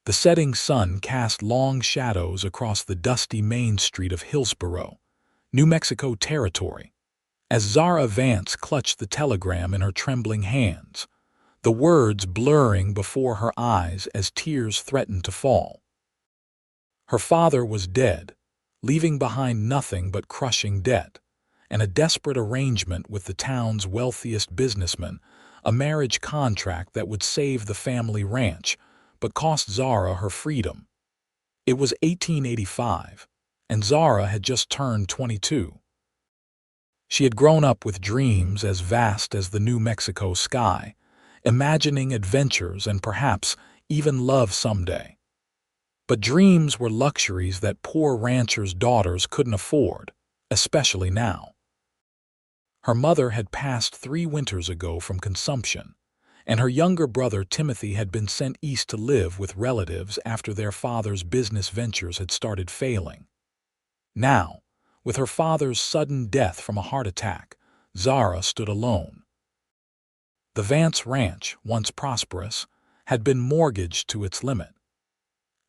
The setting sun cast long shadows across the dusty main street of Hillsborough, New Mexico territory, as Zara Vance clutched the telegram in her trembling hands, the words blurring before her eyes as tears threatened to fall. Her father was dead, leaving behind nothing but crushing debt, and a desperate arrangement with the town's wealthiest businessman, a marriage contract that would save the family ranch, but cost Zara her freedom. It was 1885, and Zara had just turned 22. She had grown up with dreams as vast as the New Mexico sky, imagining adventures and perhaps even love someday. But dreams were luxuries that poor ranchers' daughters couldn't afford, especially now. Her mother had passed 3 winters ago from consumption, and her younger brother Timothy had been sent east to live with relatives after their father's business ventures had started failing. Now, with her father's sudden death from a heart attack, Zara stood alone. The Vance Ranch, once prosperous, had been mortgaged to its limit.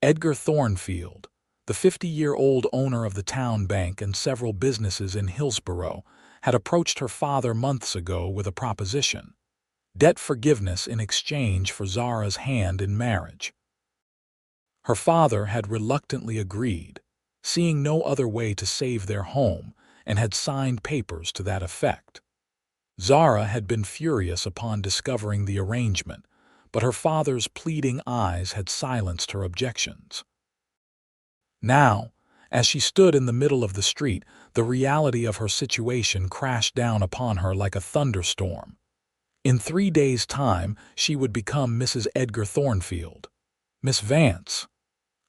Edgar Thornfield, the 50-year-old owner of the town bank and several businesses in Hillsborough, had approached her father months ago with a proposition: debt forgiveness in exchange for Zara's hand in marriage. Her father had reluctantly agreed, seeing no other way to save their home, and had signed papers to that effect. Zara had been furious upon discovering the arrangement, but her father's pleading eyes had silenced her objections. Now, as she stood in the middle of the street, the reality of her situation crashed down upon her like a thunderstorm. In 3 days' time, she would become Mrs. Edgar Thornfield. "Miss Vance,"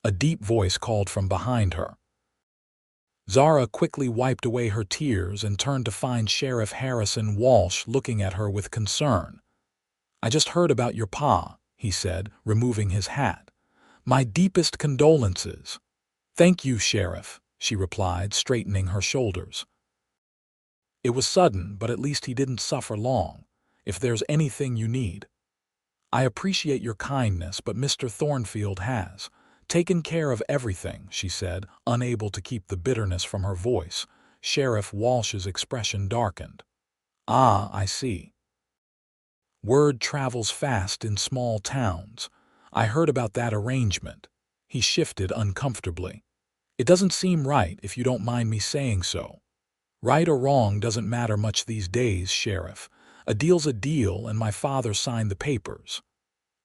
a deep voice called from behind her. Zara quickly wiped away her tears and turned to find Sheriff Harrison Walsh looking at her with concern. "I just heard about your pa," he said, removing his hat. "My deepest condolences." "Thank you, Sheriff," she replied, straightening her shoulders. "It was sudden, but at least he didn't suffer long. If there's anything you need." "I appreciate your kindness, but Mr. Thornfield has taken care of everything," she said, unable to keep the bitterness from her voice. Sheriff Walsh's expression darkened. "Ah, I see. Word travels fast in small towns. I heard about that arrangement." He shifted uncomfortably. "It doesn't seem right, if you don't mind me saying so." "Right or wrong doesn't matter much these days, Sheriff. A deal's a deal, and my father signed the papers."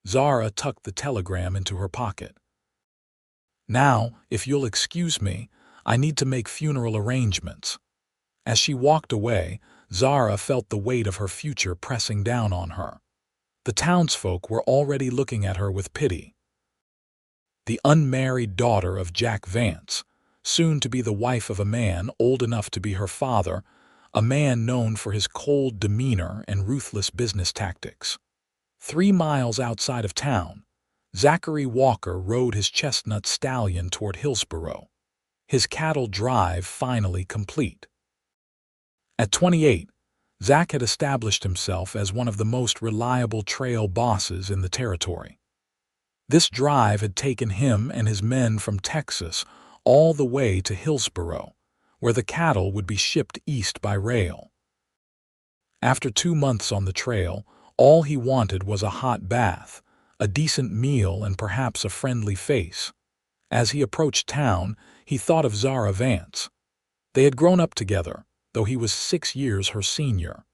Zara tucked the telegram into her pocket. "Now, if you'll excuse me, I need to make funeral arrangements." As she walked away, Zara felt the weight of her future pressing down on her. The townsfolk were already looking at her with pity. The unmarried daughter of Jack Vance, soon to be the wife of a man old enough to be her father, a man known for his cold demeanor and ruthless business tactics. 3 miles outside of town, Zachary Walker rode his chestnut stallion toward Hillsborough, his cattle drive finally complete. At 28, Zach had established himself as one of the most reliable trail bosses in the territory. This drive had taken him and his men from Texas all the way to Hillsborough, where the cattle would be shipped east by rail. After 2 months on the trail, all he wanted was a hot bath, a decent meal, and perhaps a friendly face. As he approached town, he thought of Zara Vance. They had grown up together, though he was 6 years her senior.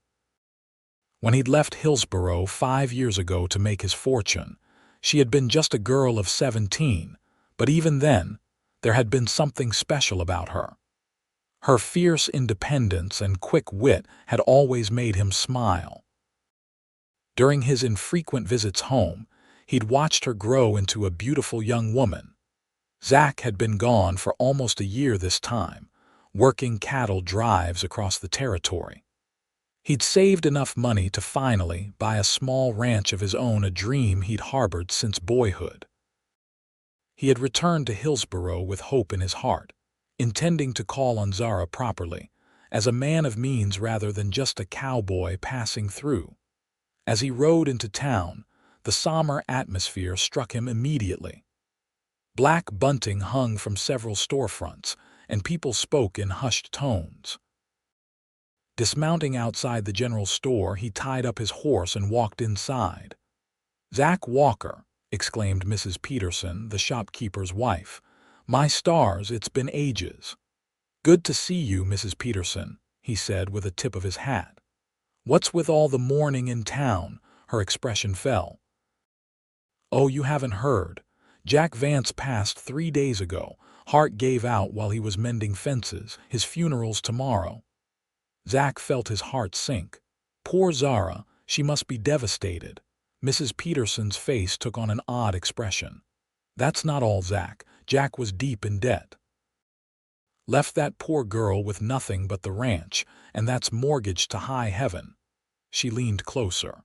When he'd left Hillsborough 5 years ago to make his fortune, she had been just a girl of 17, but even then, there had been something special about her. Her fierce independence and quick wit had always made him smile. During his infrequent visits home, he'd watched her grow into a beautiful young woman. Zach had been gone for almost a year this time, working cattle drives across the territory. He'd saved enough money to finally buy a small ranch of his own, a dream he'd harbored since boyhood. He had returned to Hillsborough with hope in his heart, intending to call on Zara properly, as a man of means rather than just a cowboy passing through. As he rode into town, the somber atmosphere struck him immediately. Black bunting hung from several storefronts, and people spoke in hushed tones. Dismounting outside the general store, he tied up his horse and walked inside. "Zach Walker," exclaimed Mrs. Peterson, the shopkeeper's wife. "My stars, it's been ages." "Good to see you, Mrs. Peterson," he said with a tip of his hat. "What's with all the mourning in town?" Her expression fell. "Oh, you haven't heard. Jack Vance passed 3 days ago. Heart gave out while he was mending fences. His funeral's tomorrow." Zach felt his heart sink. Poor Zara, she must be devastated. Mrs. Peterson's face took on an odd expression. "That's not all, Zach. Jack was deep in debt. Left that poor girl with nothing but the ranch, and that's mortgaged to high heaven." She leaned closer.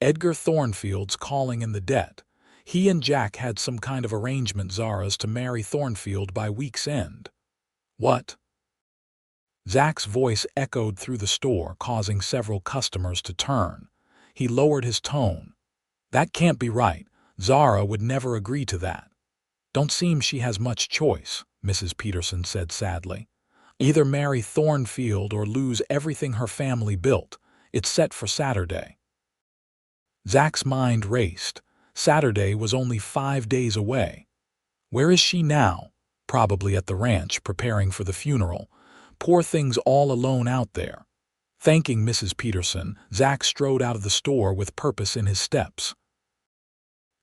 "Edgar Thornfield's calling in the debt. He and Jack had some kind of arrangement, Zara's to marry Thornfield by week's end." "What?" Zach's voice echoed through the store, causing several customers to turn. He lowered his tone. "That can't be right. Zara would never agree to that." "Don't seem she has much choice," Mrs. Peterson said sadly. "Either marry Thornfield or lose everything her family built. It's set for Saturday." Zach's mind raced. Saturday was only 5 days away. Where is she now? Probably at the ranch, preparing for the funeral. Poor thing's all alone out there. Thanking Mrs. Peterson, Zach strode out of the store with purpose in his steps.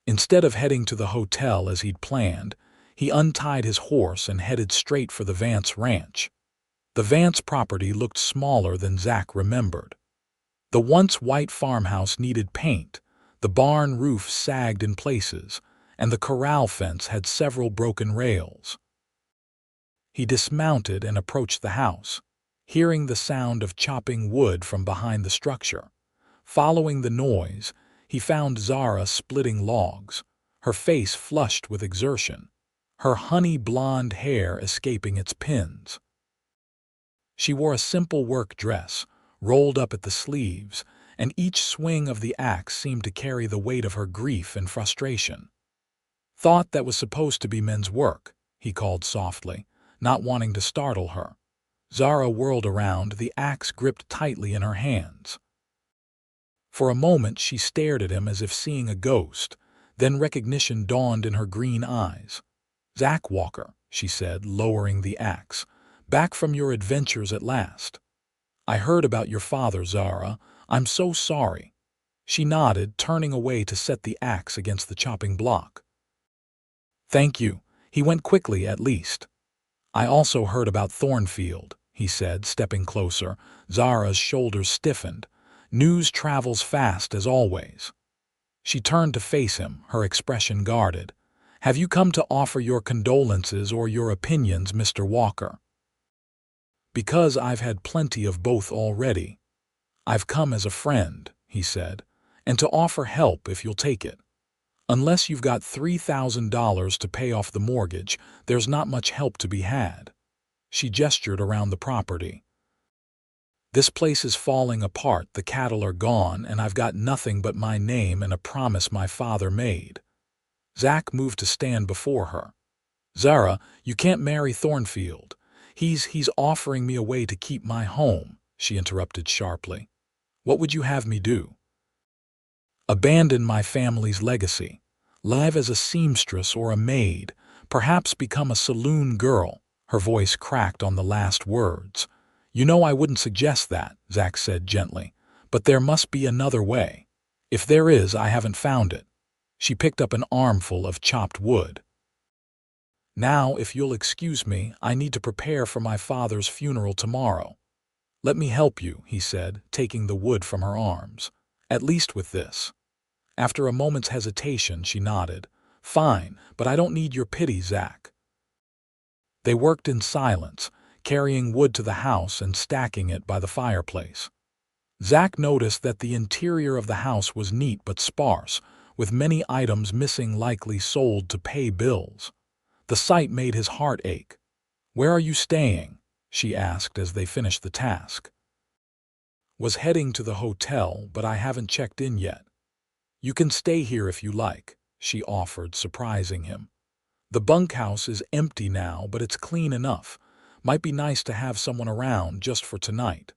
Instead of heading to the hotel as he'd planned, he untied his horse and headed straight for the Vance ranch. The Vance property looked smaller than Zach remembered. The once white farmhouse needed paint, the barn roof sagged in places, and the corral fence had several broken rails. He dismounted and approached the house, hearing the sound of chopping wood from behind the structure. Following the noise, he found Zara splitting logs, her face flushed with exertion, her honey blonde hair escaping its pins. She wore a simple work dress, rolled up at the sleeves, and each swing of the axe seemed to carry the weight of her grief and frustration. "Thought that was supposed to be men's work," he called softly, not wanting to startle her. Zara whirled around, the axe gripped tightly in her hands. For a moment she stared at him as if seeing a ghost, then recognition dawned in her green eyes. "Zach Walker," she said, lowering the axe. "Back from your adventures at last." "I heard about your father, Zara. I'm so sorry." She nodded, turning away to set the axe against the chopping block. "Thank you. He went quickly, at least." "I also heard about Thornfield," he said, stepping closer. Zara's shoulders stiffened. "News travels fast, as always." She turned to face him, her expression guarded. "Have you come to offer your condolences or your opinions, Mr. Walker?" "Because I've had plenty of both already. I've come as a friend," he said, "and to offer help if you'll take it. Unless you've got $3,000 to pay off the mortgage, there's not much help to be had." She gestured around the property. "This place is falling apart, the cattle are gone, and I've got nothing but my name and a promise my father made." Zach moved to stand before her. "Zara, you can't marry Thornfield. He's offering me a way to keep my home," she interrupted sharply. "What would you have me do?" "Abandon my family's legacy. Live as a seamstress or a maid, perhaps become a saloon girl." Her voice cracked on the last words. "You know I wouldn't suggest that," Zach said gently, "but there must be another way. If there is, I haven't found it." She picked up an armful of chopped wood. "Now, if you'll excuse me, I need to prepare for my father's funeral tomorrow." "Let me help you," he said, taking the wood from her arms. "At least with this." After a moment's hesitation, she nodded. "Fine, but I don't need your pity, Zach." They worked in silence, carrying wood to the house and stacking it by the fireplace. Zach noticed that the interior of the house was neat but sparse, with many items missing, likely sold to pay bills. The sight made his heart ache. "Where are you staying?" she asked as they finished the task. "Was heading to the hotel, but I haven't checked in yet." "You can stay here if you like," she offered, surprising him. The bunkhouse is empty now, but it's clean enough. Might be nice to have someone around just for tonight.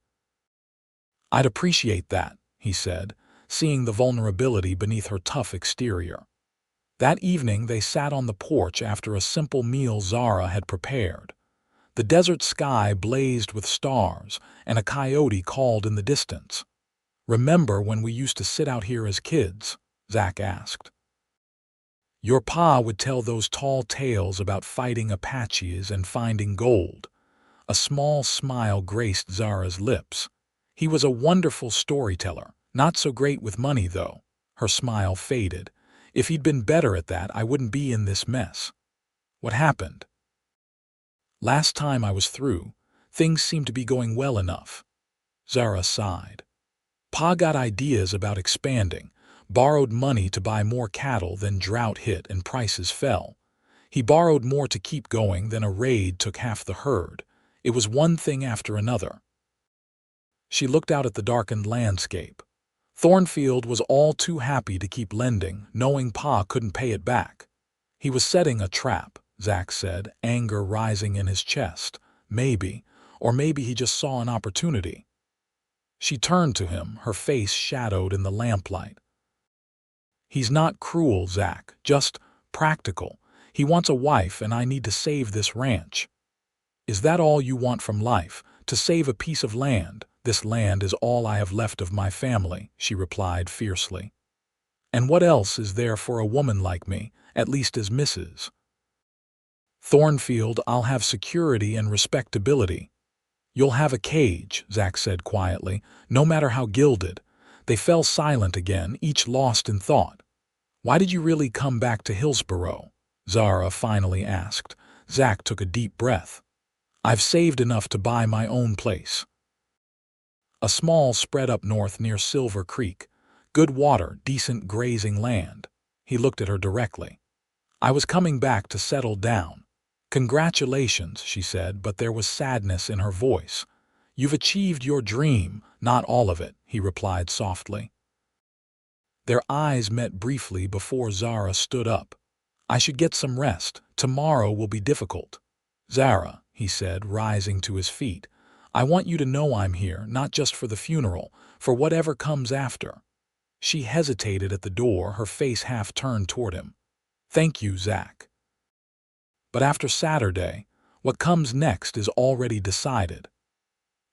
I'd appreciate that, he said, seeing the vulnerability beneath her tough exterior. That evening they sat on the porch after a simple meal Zara had prepared. The desert sky blazed with stars, and a coyote called in the distance. "Remember when we used to sit out here as kids?" Zach asked. "Your pa would tell those tall tales about fighting Apaches and finding gold." A small smile graced Zara's lips. "He was a wonderful storyteller. Not so great with money, though." Her smile faded. "If he'd been better at that, I wouldn't be in this mess." "What happened?" "Last time I was through, things seemed to be going well enough." Zara sighed. "Pa got ideas about expanding, borrowed money to buy more cattle, then drought hit and prices fell. He borrowed more to keep going, then a raid took half the herd. It was one thing after another." She looked out at the darkened landscape. Thornfield was all too happy to keep lending, knowing Pa couldn't pay it back. "He was setting a trap," Zach said, anger rising in his chest. "Maybe, or maybe he just saw an opportunity." She turned to him, her face shadowed in the lamplight. "He's not cruel, Zach, just practical. He wants a wife, and I need to save this ranch." "Is that all you want from life? To save a piece of land?" "This land is all I have left of my family," she replied fiercely. "And what else is there for a woman like me, at least as Mrs. Thornfield? I'll have security and respectability." "You'll have a cage," Zach said quietly, "no matter how gilded." They fell silent again, each lost in thought. "Why did you really come back to Hillsborough?" Zara finally asked. Zach took a deep breath. "I've saved enough to buy my own place. A small spread up north near Silver Creek. Good water, decent grazing land." He looked at her directly. "I was coming back to settle down." "Congratulations," she said, but there was sadness in her voice. "You've achieved your dream, not all of it," he replied softly. Their eyes met briefly before Zara stood up. "I should get some rest. Tomorrow will be difficult." "Zara," he said, rising to his feet, "I want you to know I'm here, not just for the funeral, for whatever comes after." She hesitated at the door, her face half turned toward him. "Thank you, Zach. But after Saturday, what comes next is already decided."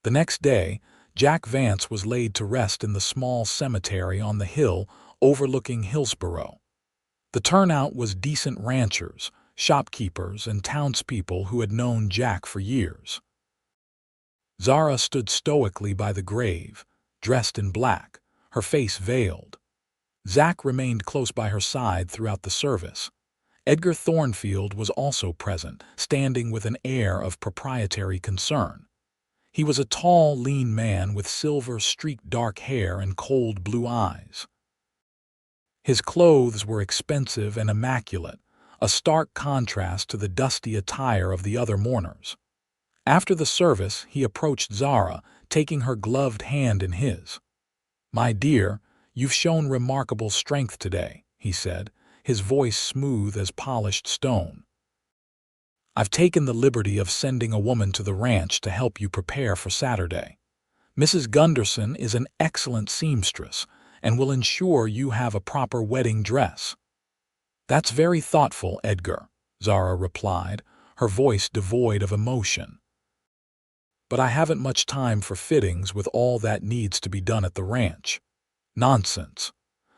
The next day, Jack Vance was laid to rest in the small cemetery on the hill overlooking Hillsborough. The turnout was decent ranchers, shopkeepers, and townspeople who had known Jack for years. Zara stood stoically by the grave, dressed in black, her face veiled. Zach remained close by her side throughout the service. Edgar Thornfield was also present, standing with an air of proprietary concern. He was a tall, lean man with silver-streaked dark hair and cold blue eyes. His clothes were expensive and immaculate, a stark contrast to the dusty attire of the other mourners. After the service, he approached Zara, taking her gloved hand in his. "My dear, you've shown remarkable strength today," he said, his voice smooth as polished stone. "I've taken the liberty of sending a woman to the ranch to help you prepare for Saturday. Mrs. Gunderson is an excellent seamstress and will ensure you have a proper wedding dress." "That's very thoughtful, Edgar," Zara replied, her voice devoid of emotion. "But I haven't much time for fittings with all that needs to be done at the ranch." "Nonsense.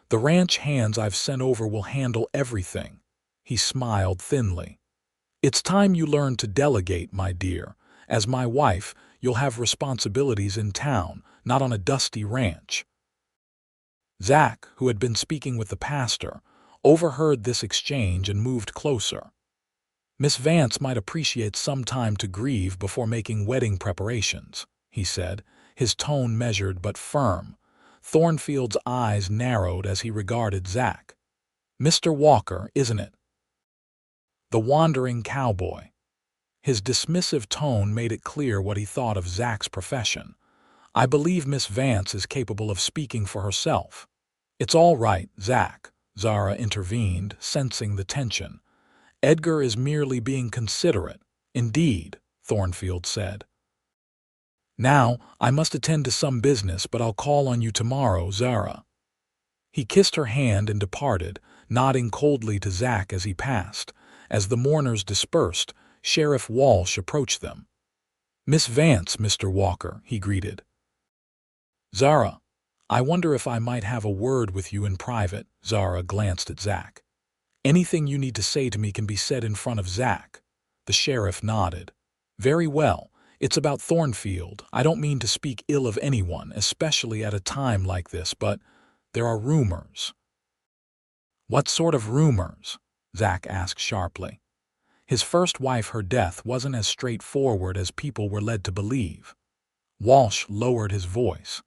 The ranch hands I've sent over will handle everything." He smiled thinly. "It's time you learn to delegate, my dear. As my wife, you'll have responsibilities in town, not on a dusty ranch." Zach, who had been speaking with the pastor, overheard this exchange and moved closer. "Miss Vance might appreciate some time to grieve before making wedding preparations," he said, his tone measured but firm. Thornfield's eyes narrowed as he regarded Zach. "Mr. Walker, isn't it? The wandering cowboy." His dismissive tone made it clear what he thought of Zach's profession. "I believe Miss Vance is capable of speaking for herself." "It's all right, Zach," Zara intervened, sensing the tension. Edgar is merely being considerate. Indeed, Thornfield said. Now, I must attend to some business, but I'll call on you tomorrow, Zara. He kissed her hand and departed, nodding coldly to Zach as he passed. As the mourners dispersed, Sheriff Walsh approached them. Miss Vance, Mr. Walker, he greeted. Zara, I wonder if I might have a word with you in private. Zara glanced at Zach. Anything you need to say to me can be said in front of Zach. The sheriff nodded. Very well. It's about Thornfield. I don't mean to speak ill of anyone, especially at a time like this, but there are rumors. What sort of rumors? Zach asked sharply. His first wife, her death wasn't as straightforward as people were led to believe. Walsh lowered his voice.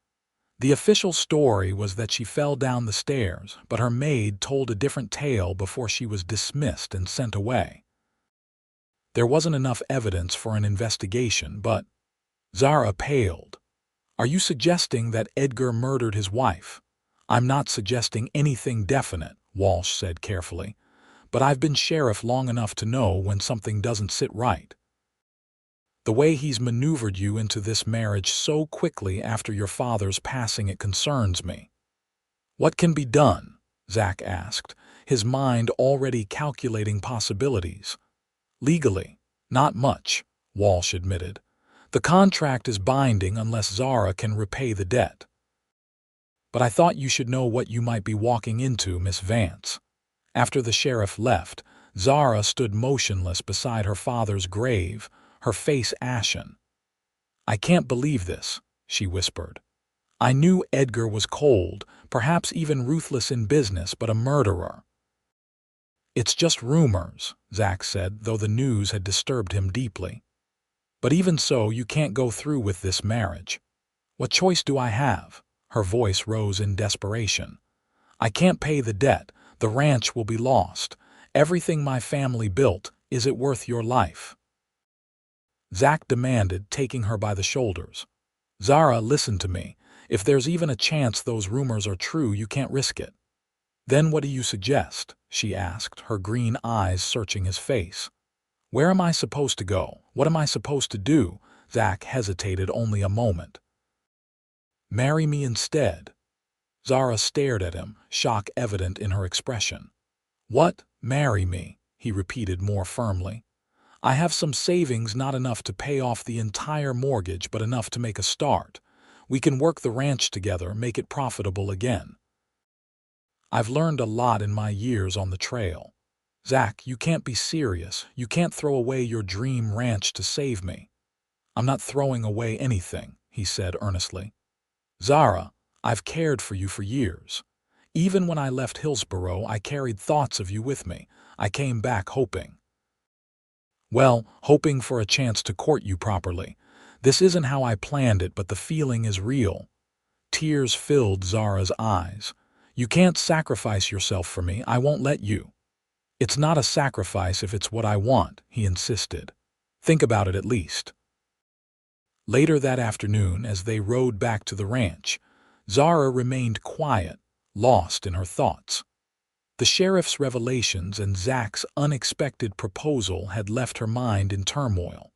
The official story was that she fell down the stairs, but her maid told a different tale before she was dismissed and sent away. There wasn't enough evidence for an investigation, but Zara paled. Are you suggesting that Edgar murdered his wife? I'm not suggesting anything definite, Walsh said carefully, but I've been sheriff long enough to know when something doesn't sit right. The way he's maneuvered you into this marriage so quickly after your father's passing, it concerns me. What can be done? Zach asked, his mind already calculating possibilities. Legally, not much, Walsh admitted. The contract is binding unless Zara can repay the debt. But I thought you should know what you might be walking into, Miss Vance. After the sheriff left, Zara stood motionless beside her father's grave, her face ashen. I can't believe this, she whispered. I knew Edgar was cold, perhaps even ruthless in business, but a murderer. It's just rumors, Zach said, though the news had disturbed him deeply. But even so, you can't go through with this marriage. What choice do I have? Her voice rose in desperation. I can't pay the debt. The ranch will be lost. Everything my family built. Is it worth your life? Zach demanded, taking her by the shoulders. Zara, listen to me. If there's even a chance those rumors are true, you can't risk it. Then what do you suggest? She asked, her green eyes searching his face. Where am I supposed to go? What am I supposed to do? Zach hesitated only a moment. Marry me instead. Zara stared at him, shock evident in her expression. What? Marry me? He repeated more firmly. I have some savings, not enough to pay off the entire mortgage, but enough to make a start. We can work the ranch together, make it profitable again. I've learned a lot in my years on the trail. Zach, you can't be serious. You can't throw away your dream ranch to save me. I'm not throwing away anything, he said earnestly. Zara, I've cared for you for years. Even when I left Hillsborough, I carried thoughts of you with me. I came back hoping. Well, hoping for a chance to court you properly. This isn't how I planned it, but the feeling is real. Tears filled Zara's eyes. You can't sacrifice yourself for me. I won't let you. It's not a sacrifice if it's what I want, he insisted. Think about it at least. Later that afternoon, as they rode back to the ranch, Zara remained quiet, lost in her thoughts. The sheriff's revelations and Zach's unexpected proposal had left her mind in turmoil.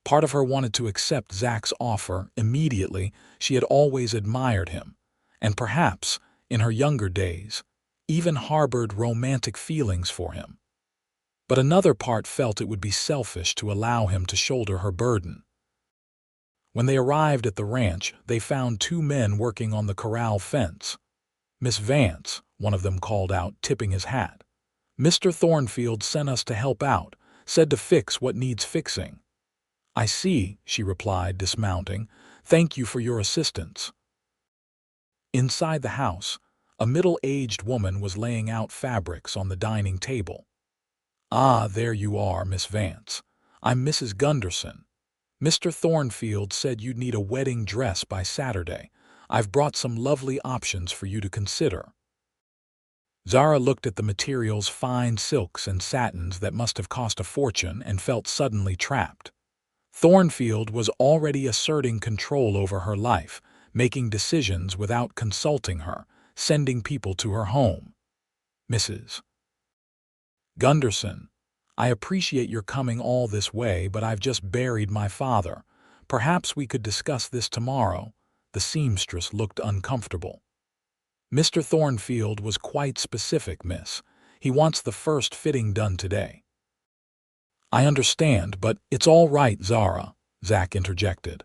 Part of her wanted to accept Zach's offer immediately. She had always admired him, and perhaps, in her younger days, even harbored romantic feelings for him. But another part felt it would be selfish to allow him to shoulder her burden. When they arrived at the ranch, they found two men working on the corral fence. Miss Vance, one of them called out, tipping his hat. Mr. Thornfield sent us to help out, said to fix what needs fixing. I see, she replied, dismounting. Thank you for your assistance. Inside the house, a middle-aged woman was laying out fabrics on the dining table. Ah, there you are, Miss Vance. I'm Mrs. Gunderson. Mr. Thornfield said you'd need a wedding dress by Saturday. I've brought some lovely options for you to consider. Zara looked at the material's fine silks and satins that must have cost a fortune and felt suddenly trapped. Thornfield was already asserting control over her life, making decisions without consulting her, sending people to her home. Mrs. Gunderson, I appreciate your coming all this way, but I've just buried my father. Perhaps we could discuss this tomorrow." The seamstress looked uncomfortable. "Mr. Thornfield was quite specific, miss. He wants the first fitting done today." "I understand, but it's all right, Zara," Zach interjected.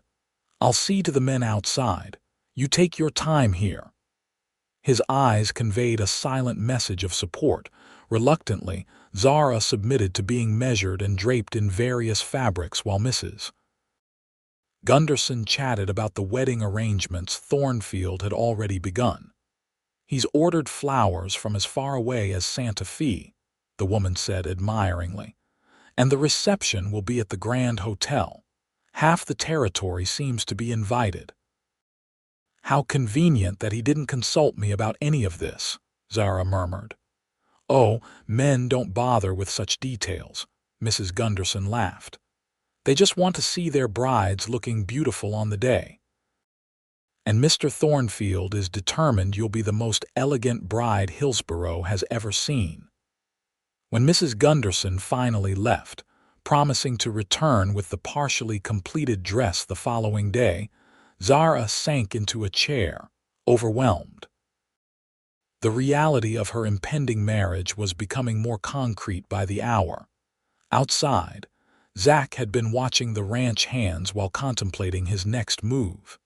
"I'll see to the men outside. You take your time here." His eyes conveyed a silent message of support. Reluctantly, Zara submitted to being measured and draped in various fabrics while Mrs. Gunderson chatted about the wedding arrangements Thornfield had already begun. "He's ordered flowers from as far away as Santa Fe," the woman said admiringly. "And the reception will be at the Grand Hotel. Half the territory seems to be invited." "How convenient that he didn't consult me about any of this," Zara murmured. "Oh, men don't bother with such details," Mrs. Gunderson laughed. "They just want to see their brides looking beautiful on the day. And Mr. Thornfield is determined you'll be the most elegant bride Hillsborough has ever seen." When Mrs. Gunderson finally left, promising to return with the partially completed dress the following day, Zara sank into a chair, overwhelmed. The reality of her impending marriage was becoming more concrete by the hour. Outside, Zach had been watching the ranch hands while contemplating his next move.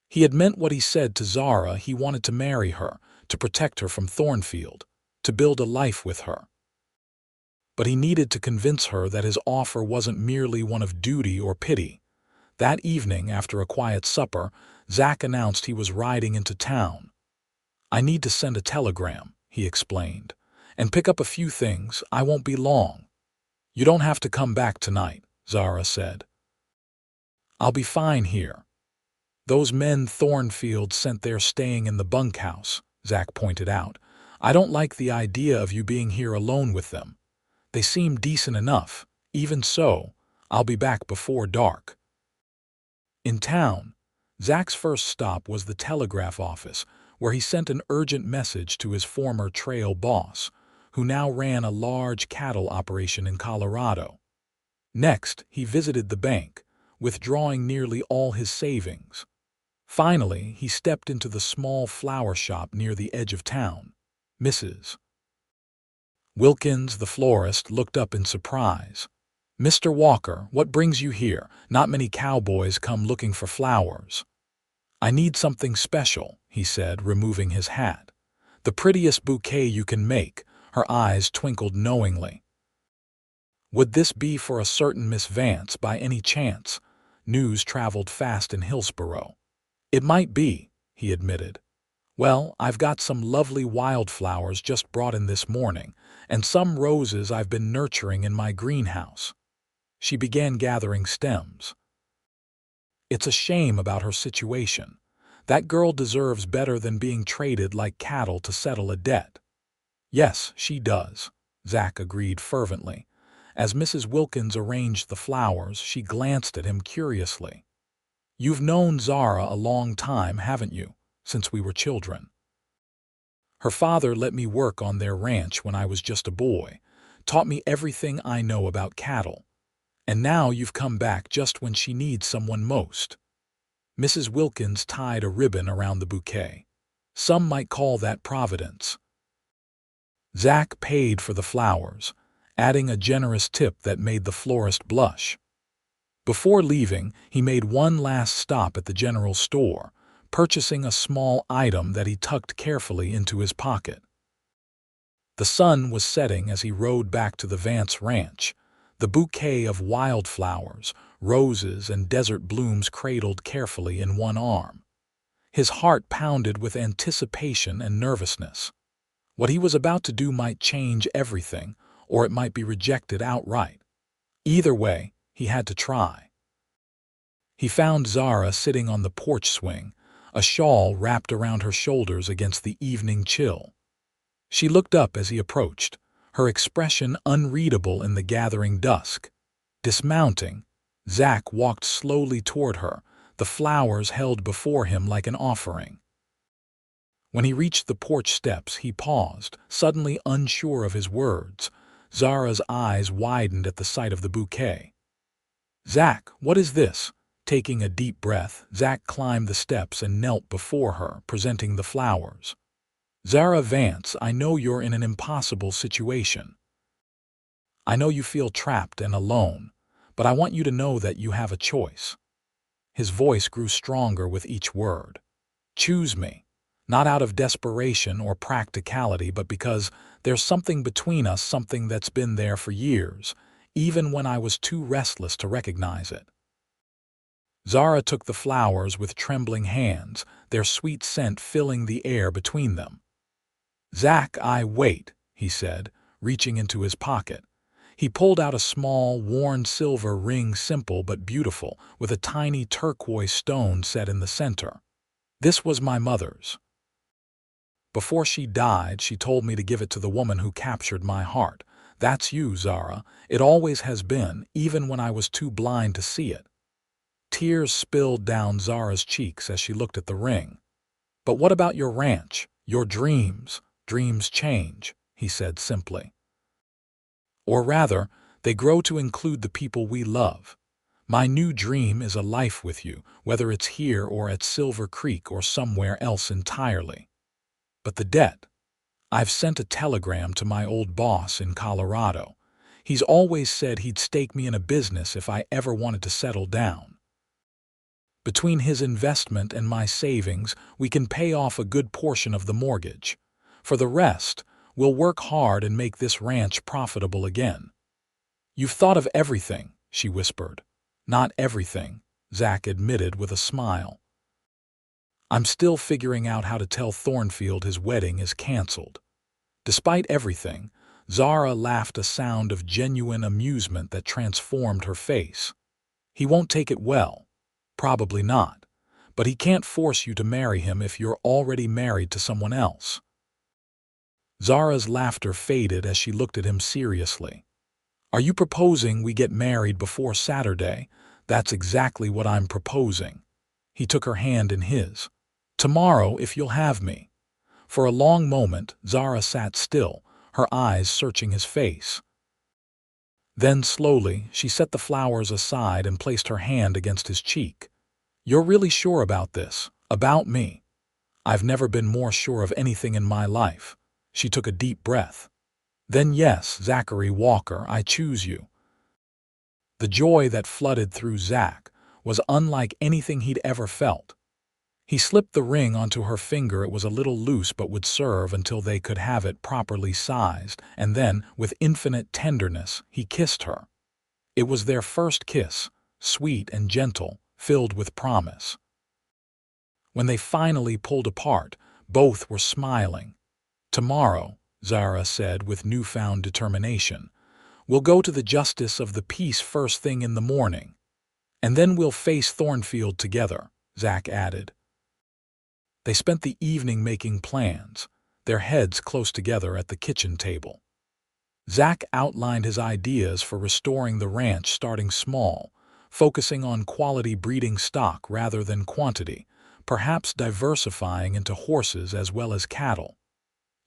He had meant what he said to Zara. He wanted to marry her, to protect her from Thornfield, to build a life with her. But he needed to convince her that his offer wasn't merely one of duty or pity. That evening, after a quiet supper, Zach announced he was riding into town. "I need to send a telegram," he explained, "and pick up a few things. I won't be long." "You don't have to come back tonight," Zara said. "I'll be fine here." "Those men Thornfield sent there staying in the bunkhouse," Zach pointed out. "I don't like the idea of you being here alone with them. They seem decent enough. Even so, I'll be back before dark." In town, Zach's first stop was the telegraph office, where he sent an urgent message to his former trail boss, who now ran a large cattle operation in Colorado. Next, he visited the bank, withdrawing nearly all his savings. Finally, he stepped into the small flower shop near the edge of town. Mrs. Wilkins, the florist, looked up in surprise. "Mr. Walker, what brings you here? Not many cowboys come looking for flowers." "I need something special," he said, removing his hat. "The prettiest bouquet you can make." Her eyes twinkled knowingly. "Would this be for a certain Miss Vance by any chance?" News traveled fast in Hillsborough. "It might be," he admitted. "Well, I've got some lovely wildflowers just brought in this morning, and some roses I've been nurturing in my greenhouse." She began gathering stems. "It's a shame about her situation. That girl deserves better than being traded like cattle to settle a debt." "Yes, she does," Zach agreed fervently. As Mrs. Wilkins arranged the flowers, she glanced at him curiously. "You've known Zara a long time, haven't you? Since we were children." "Her father let me work on their ranch when I was just a boy, taught me everything I know about cattle. And now you've come back just when she needs someone most." Mrs. Wilkins tied a ribbon around the bouquet. "Some might call that providence." Zach paid for the flowers, adding a generous tip that made the florist blush. Before leaving, he made one last stop at the general store, purchasing a small item that he tucked carefully into his pocket. The sun was setting as he rode back to the Vance ranch, the bouquet of wildflowers, roses, and desert blooms cradled carefully in one arm. His heart pounded with anticipation and nervousness. What he was about to do might change everything, or it might be rejected outright. Either way, he had to try. He found Zara sitting on the porch swing, a shawl wrapped around her shoulders against the evening chill. She looked up as he approached, her expression unreadable in the gathering dusk. Dismounting, Zach walked slowly toward her, the flowers held before him like an offering. When he reached the porch steps, he paused, suddenly unsure of his words. Zara's eyes widened at the sight of the bouquet. "Zach, what is this?" Taking a deep breath, Zach climbed the steps and knelt before her, presenting the flowers. "Zara Vance, I know you're in an impossible situation. I know you feel trapped and alone, but I want you to know that you have a choice." His voice grew stronger with each word. "Choose me, not out of desperation or practicality, but because there's something between us, something that's been there for years, even when I was too restless to recognize it." Zara took the flowers with trembling hands, their sweet scent filling the air between them. "Zach, wait," he said, reaching into his pocket. He pulled out a small, worn silver ring, simple but beautiful, with a tiny turquoise stone set in the center. "This was my mother's. Before she died, she told me to give it to the woman who captured my heart. That's you, Zara. It always has been, even when I was too blind to see it." Tears spilled down Zara's cheeks as she looked at the ring. "But what about your ranch, your dreams? Dreams change," he said simply. "Or rather, they grow to include the people we love. My new dream is a life with you, whether it's here or at Silver Creek or somewhere else entirely. But the debt. I've sent a telegram to my old boss in Colorado. He's always said he'd stake me in a business if I ever wanted to settle down. Between his investment and my savings, we can pay off a good portion of the mortgage. For the rest, we'll work hard and make this ranch profitable again." "You've thought of everything," she whispered. "Not everything," Zach admitted with a smile. "I'm still figuring out how to tell Thornfield his wedding is canceled." Despite everything, Zara laughed, a sound of genuine amusement that transformed her face. "He won't take it well. Probably not. But he can't force you to marry him if you're already married to someone else." Zara's laughter faded as she looked at him seriously. "Are you proposing we get married before Saturday?" "That's exactly what I'm proposing." He took her hand in his. "Tomorrow, if you'll have me." For a long moment, Zara sat still, her eyes searching his face. Then slowly, she set the flowers aside and placed her hand against his cheek. "You're really sure about this? About me?" "I've never been more sure of anything in my life." She took a deep breath. "Then yes, Zachary Walker, I choose you." The joy that flooded through Zach was unlike anything he'd ever felt. He slipped the ring onto her finger. It was a little loose but would serve until they could have it properly sized, and then, with infinite tenderness, he kissed her. It was their first kiss, sweet and gentle, filled with promise. When they finally pulled apart, both were smiling. "Tomorrow," Zara said with newfound determination, "we'll go to the justice of the peace first thing in the morning. And then we'll face Thornfield together," Zach added. They spent the evening making plans, their heads close together at the kitchen table. Zach outlined his ideas for restoring the ranch, starting small, focusing on quality breeding stock rather than quantity, perhaps diversifying into horses as well as cattle.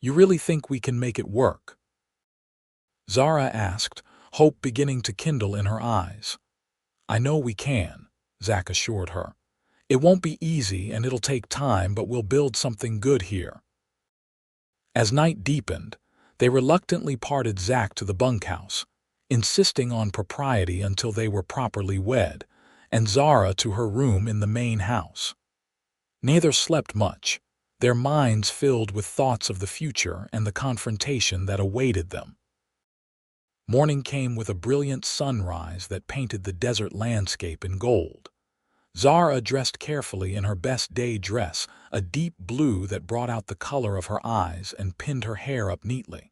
"You really think we can make it work?" Zara asked, hope beginning to kindle in her eyes. "I know we can," Zach assured her. "It won't be easy and it'll take time, but we'll build something good here." As night deepened, they reluctantly parted Zach to the bunkhouse, insisting on propriety until they were properly wed, and Zara to her room in the main house. Neither slept much, their minds filled with thoughts of the future and the confrontation that awaited them. Morning came with a brilliant sunrise that painted the desert landscape in gold. Zara dressed carefully in her best day dress, a deep blue that brought out the color of her eyes, and pinned her hair up neatly.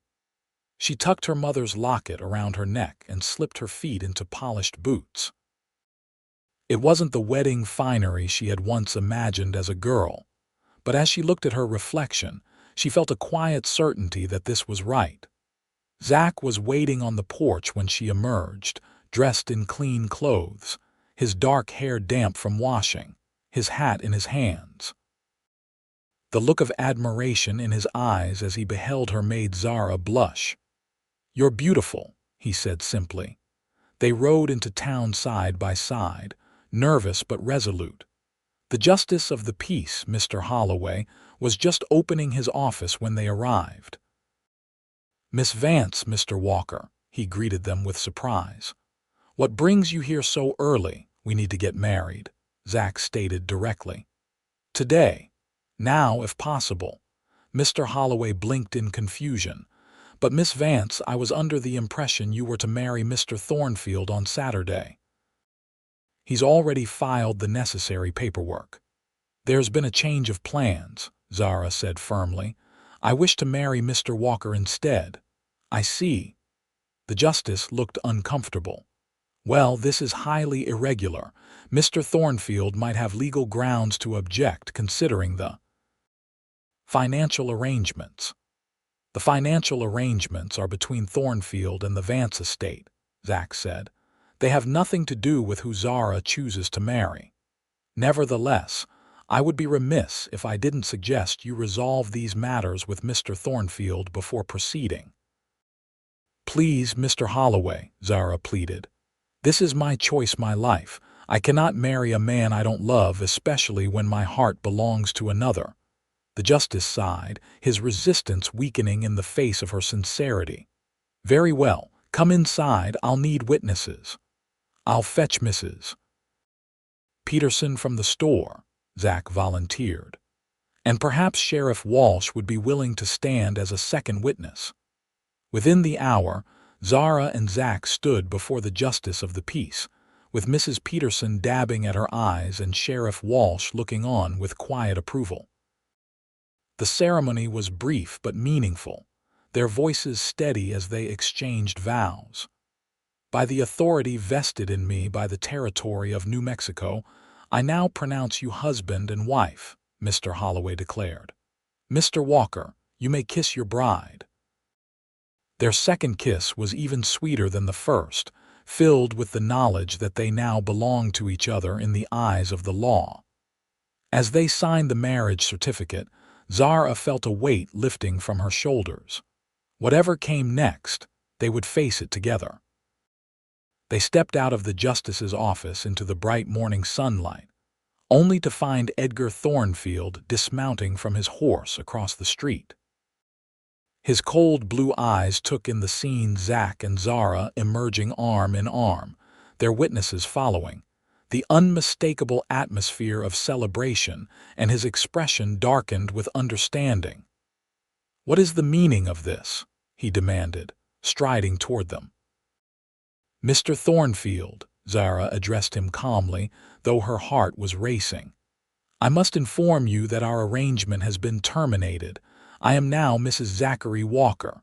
She tucked her mother's locket around her neck and slipped her feet into polished boots. It wasn't the wedding finery she had once imagined as a girl, but as she looked at her reflection, she felt a quiet certainty that this was right. Zach was waiting on the porch when she emerged, dressed in clean clothes, his dark hair damp from washing, his hat in his hands. The look of admiration in his eyes as he beheld her made Zara blush. "You're beautiful," he said simply. They rode into town side by side, nervous but resolute. The Justice of the Peace, Mr. Holloway, was just opening his office when they arrived. "Miss Vance, Mr. Walker," he greeted them with surprise. "What brings you here so early? We need to get married," Zach stated directly. "Today. Now, if possible." Mr. Holloway blinked in confusion. "But Miss Vance, I was under the impression you were to marry Mr. Thornfield on Saturday." "He's already filed the necessary paperwork." "There's been a change of plans," Zara said firmly. "I wish to marry Mr. Walker instead." "I see." The justice looked uncomfortable. "Well, this is highly irregular. Mr. Thornfield might have legal grounds to object considering the financial arrangements." "The financial arrangements are between Thornfield and the Vance estate," Zach said. "They have nothing to do with who Zara chooses to marry. Nevertheless, I would be remiss if I didn't suggest you resolve these matters with Mr. Thornfield before proceeding." "Please, Mr. Holloway," Zara pleaded. "This is my choice, my life. I cannot marry a man I don't love, especially when my heart belongs to another." The justice sighed, his resistance weakening in the face of her sincerity. "Very well. Come inside. I'll need witnesses." "I'll fetch Mrs. Peterson from the store," Zach volunteered. "And perhaps Sheriff Walsh would be willing to stand as a second witness." Within the hour, Zara and Zach stood before the Justice of the Peace, with Mrs. Peterson dabbing at her eyes and Sheriff Walsh looking on with quiet approval. The ceremony was brief but meaningful, their voices steady as they exchanged vows. "By the authority vested in me by the territory of New Mexico, I now pronounce you husband and wife," Mr. Holloway declared. "Mr. Walker, you may kiss your bride." Their second kiss was even sweeter than the first, filled with the knowledge that they now belonged to each other in the eyes of the law. As they signed the marriage certificate, Zara felt a weight lifting from her shoulders. Whatever came next, they would face it together. They stepped out of the justice's office into the bright morning sunlight, only to find Edgar Thornfield dismounting from his horse across the street. His cold blue eyes took in the scene, Zach and Zara emerging arm in arm, their witnesses following, the unmistakable atmosphere of celebration, and his expression darkened with understanding. "What is the meaning of this?" he demanded, striding toward them. "Mr. Thornfield," Zara addressed him calmly, though her heart was racing, "I must inform you that our arrangement has been terminated. I am now Mrs. Zachary Walker."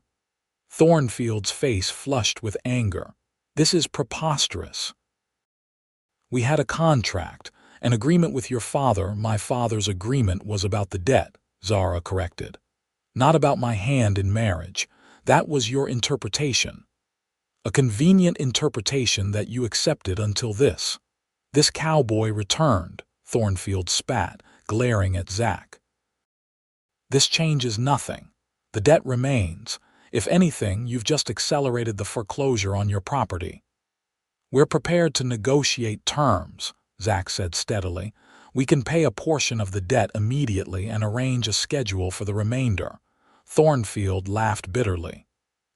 Thornfield's face flushed with anger. "This is preposterous." "We had a contract, an agreement with your father. My father's agreement was about the debt," Zara corrected. "Not about my hand in marriage. That was your interpretation. A convenient interpretation that you accepted until this cowboy returned," Thornfield spat, glaring at Zach. "This changes nothing. The debt remains. If anything, you've just accelerated the foreclosure on your property." "We're prepared to negotiate terms," Zach said steadily. "We can pay a portion of the debt immediately and arrange a schedule for the remainder." Thornfield laughed bitterly.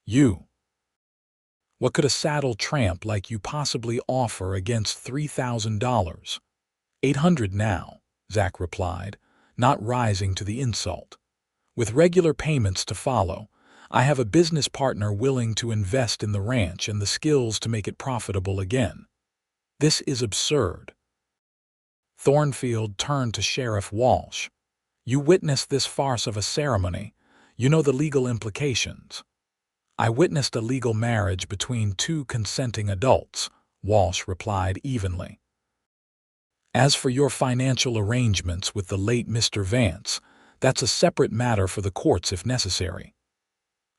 "You? What could a saddle tramp like you possibly offer against $3,000? $800 now," Zach replied, not rising to the insult. "With regular payments to follow. I have a business partner willing to invest in the ranch and the skills to make it profitable again." "This is absurd." Thornfield turned to Sheriff Walsh. "You witnessed this farce of a ceremony. You know the legal implications." "I witnessed a legal marriage between two consenting adults," Walsh replied evenly. "As for your financial arrangements with the late Mr. Vance, that's a separate matter for the courts if necessary."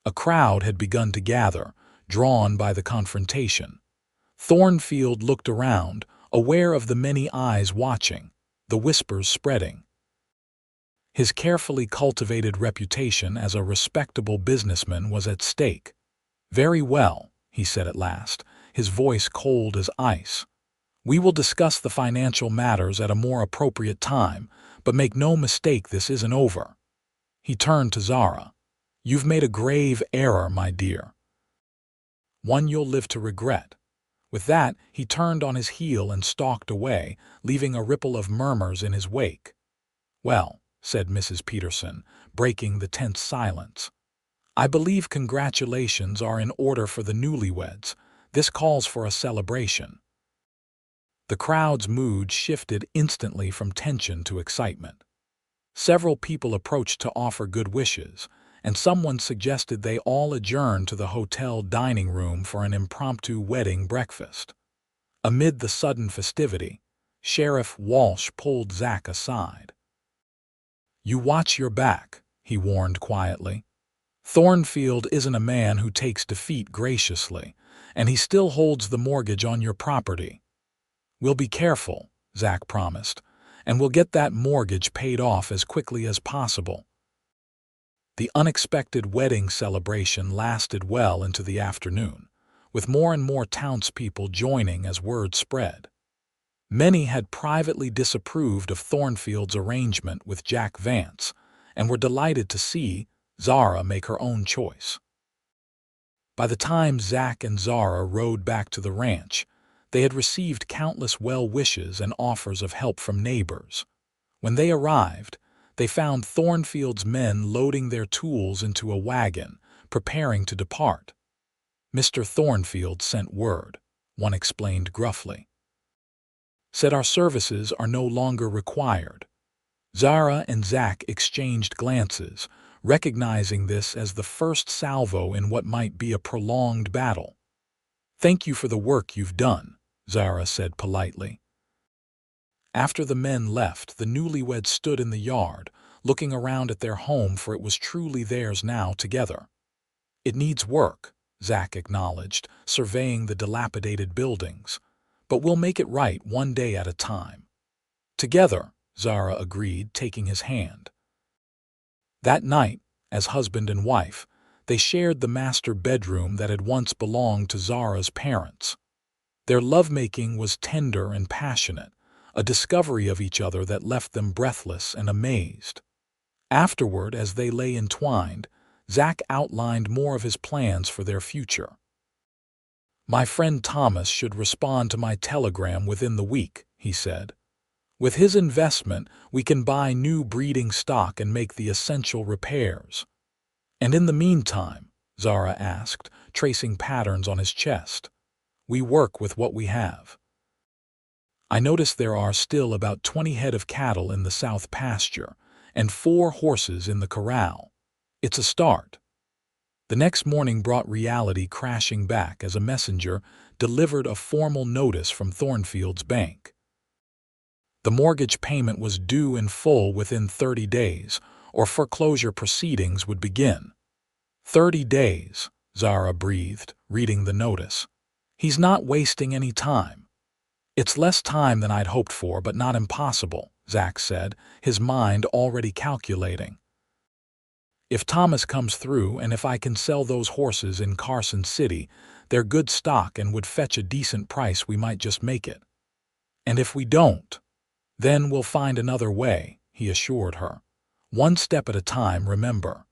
A crowd had begun to gather, drawn by the confrontation. Thornfield looked around, aware of the many eyes watching, the whispers spreading. His carefully cultivated reputation as a respectable businessman was at stake. "Very well," he said at last, his voice cold as ice. "We will discuss the financial matters at a more appropriate time, but make no mistake, this isn't over." He turned to Zara. "You've made a grave error, my dear. One you'll live to regret." With that, he turned on his heel and stalked away, leaving a ripple of murmurs in his wake. "Well," said Mrs. Peterson, breaking the tense silence, "I believe congratulations are in order for the newlyweds. This calls for a celebration." The crowd's mood shifted instantly from tension to excitement. Several people approached to offer good wishes, and someone suggested they all adjourn to the hotel dining room for an impromptu wedding breakfast. Amid the sudden festivity, Sheriff Walsh pulled Zach aside. "You watch your back," he warned quietly. "Thornfield isn't a man who takes defeat graciously, and he still holds the mortgage on your property." "We'll be careful," Zach promised, "and we'll get that mortgage paid off as quickly as possible." The unexpected wedding celebration lasted well into the afternoon, with more and more townspeople joining as word spread. Many had privately disapproved of Thornfield's arrangement with Jack Vance and were delighted to see Zara make her own choice. By the time Zach and Zara rode back to the ranch, they had received countless well wishes and offers of help from neighbors. When they arrived, they found Thornfield's men loading their tools into a wagon, preparing to depart. "Mr. Thornfield sent word," one explained gruffly. "Said our services are no longer required." Zara and Zach exchanged glances, recognizing this as the first salvo in what might be a prolonged battle. "Thank you for the work you've done," Zara said politely. After the men left, the newlyweds stood in the yard, looking around at their home, for it was truly theirs now together. "It needs work," Zach acknowledged, surveying the dilapidated buildings. "But we'll make it right one day at a time." "Together," Zara agreed, taking his hand. That night, as husband and wife, they shared the master bedroom that had once belonged to Zara's parents. Their lovemaking was tender and passionate, a discovery of each other that left them breathless and amazed. Afterward, as they lay entwined, Zach outlined more of his plans for their future. "My friend Thomas should respond to my telegram within the week," he said. "With his investment, we can buy new breeding stock and make the essential repairs." "And in the meantime," Zara asked, tracing patterns on his chest, "we work with what we have. I notice there are still about 20 head of cattle in the south pasture and 4 horses in the corral. It's a start." The next morning brought reality crashing back as a messenger delivered a formal notice from Thornfield's bank. The mortgage payment was due in full within 30 days, or foreclosure proceedings would begin. 30 days, Zara breathed, reading the notice. "He's not wasting any time." "It's less time than I'd hoped for, but not impossible," Zach said, his mind already calculating. "If Thomas comes through and if I can sell those horses in Carson City, they're good stock and would fetch a decent price, we might just make it. And if we don't, then we'll find another way," he assured her. "One step at a time, remember."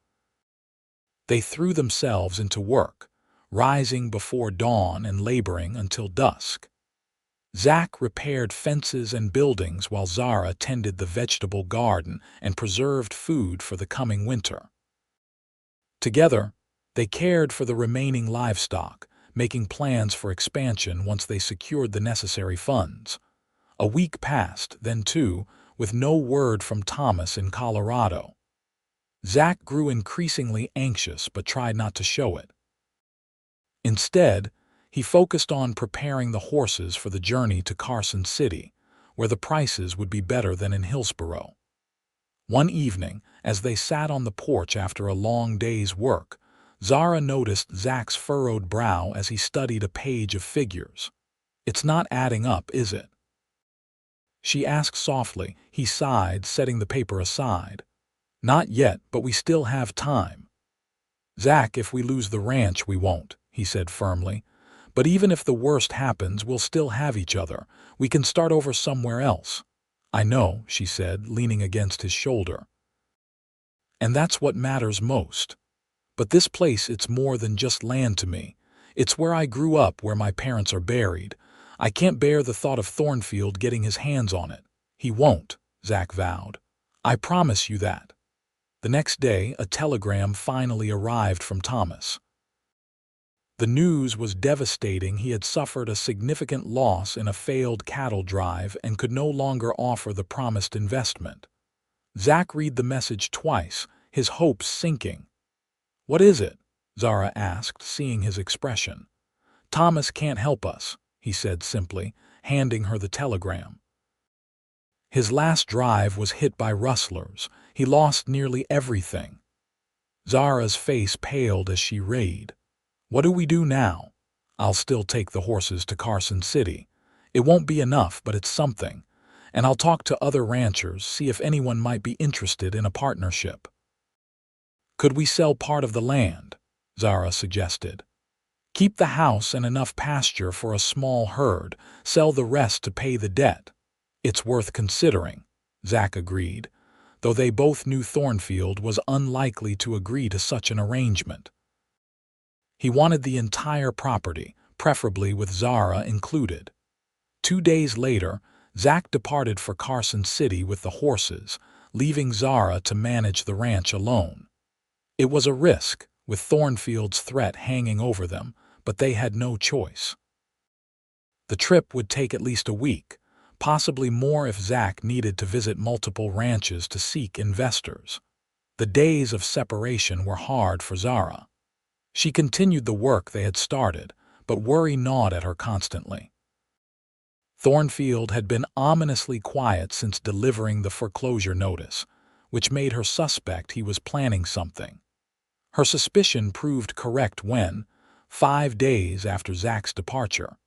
They threw themselves into work, rising before dawn and laboring until dusk. Zach repaired fences and buildings while Zara tended the vegetable garden and preserved food for the coming winter. Together, they cared for the remaining livestock, making plans for expansion once they secured the necessary funds. A week passed, then 2, with no word from Thomas in Colorado. Zach grew increasingly anxious but tried not to show it. Instead, he focused on preparing the horses for the journey to Carson City, where the prices would be better than in Hillsborough. One evening, as they sat on the porch after a long day's work, Zara noticed Zach's furrowed brow as he studied a page of figures. "It's not adding up, is it?" she asked softly. He sighed, setting the paper aside. "Not yet, but we still have time." "Zach, if we lose the ranch, we won't," he said firmly. "But even if the worst happens, we'll still have each other. We can start over somewhere else." "I know," she said, leaning against his shoulder. "And that's what matters most. But this place, it's more than just land to me. It's where I grew up, where my parents are buried. I can't bear the thought of Thornfield getting his hands on it." "He won't," Zach vowed. "I promise you that." The next day, a telegram finally arrived from Thomas. The news was devastating. He had suffered a significant loss in a failed cattle drive and could no longer offer the promised investment. Zach read the message twice, his hopes sinking. "What is it?" Zara asked, seeing his expression. "Thomas can't help us," he said simply, handing her the telegram. His last drive was hit by rustlers. He lost nearly everything. Zara's face paled as she read. "What do we do now?" "I'll still take the horses to Carson City. It won't be enough, but it's something. And I'll talk to other ranchers, see if anyone might be interested in a partnership." "Could we sell part of the land?" Zara suggested. "Keep the house and enough pasture for a small herd, sell the rest to pay the debt." "It's worth considering," Zach agreed, though they both knew Thornfield was unlikely to agree to such an arrangement. He wanted the entire property, preferably with Zara included. 2 days later, Zach departed for Carson City with the horses, leaving Zara to manage the ranch alone. It was a risk, with Thornfield's threat hanging over them, but they had no choice. The trip would take at least a week, possibly more if Zach needed to visit multiple ranches to seek investors. The days of separation were hard for Zara. She continued the work they had started, but worry gnawed at her constantly. Thornfield had been ominously quiet since delivering the foreclosure notice, which made her suspect he was planning something. Her suspicion proved correct when, 5 days after Zach's departure,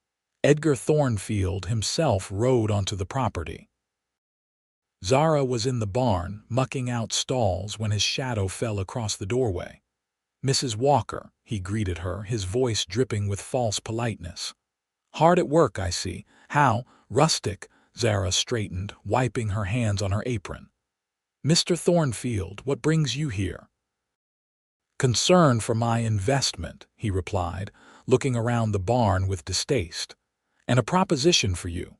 Edgar Thornfield himself rode onto the property. Zara was in the barn, mucking out stalls, when his shadow fell across the doorway. "Mrs. Walker," he greeted her, his voice dripping with false politeness. "Hard at work, I see. How rustic." Zara straightened, wiping her hands on her apron. "Mr. Thornfield, what brings you here?" "Concern for my investment," he replied, looking around the barn with distaste. "And a proposition for you."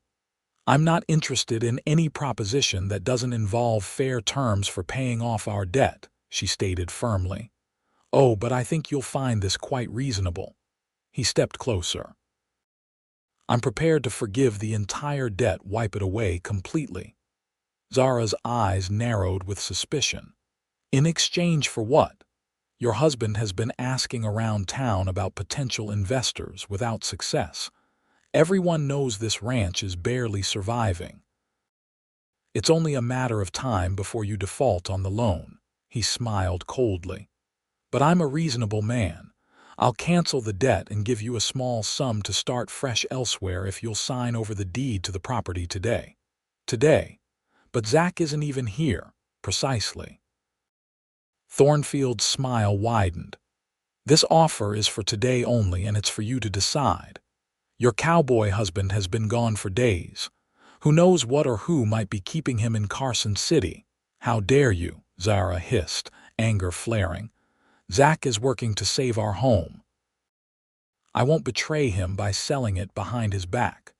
"I'm not interested in any proposition that doesn't involve fair terms for paying off our debt," she stated firmly. "Oh, but I think you'll find this quite reasonable." He stepped closer. "I'm prepared to forgive the entire debt, wipe it away completely." Zara's eyes narrowed with suspicion. "In exchange for what?" "Your husband has been asking around town about potential investors without success. Everyone knows this ranch is barely surviving. It's only a matter of time before you default on the loan." He smiled coldly. "But I'm a reasonable man. I'll cancel the debt and give you a small sum to start fresh elsewhere if you'll sign over the deed to the property today." "Today? But Zach isn't even here." "Precisely." Thornfield's smile widened. "This offer is for today only, and it's for you to decide. Your cowboy husband has been gone for days. Who knows what or who might be keeping him in Carson City." "How dare you?" Zara hissed, anger flaring. "Zach is working to save our home. I won't betray him by selling it behind his back."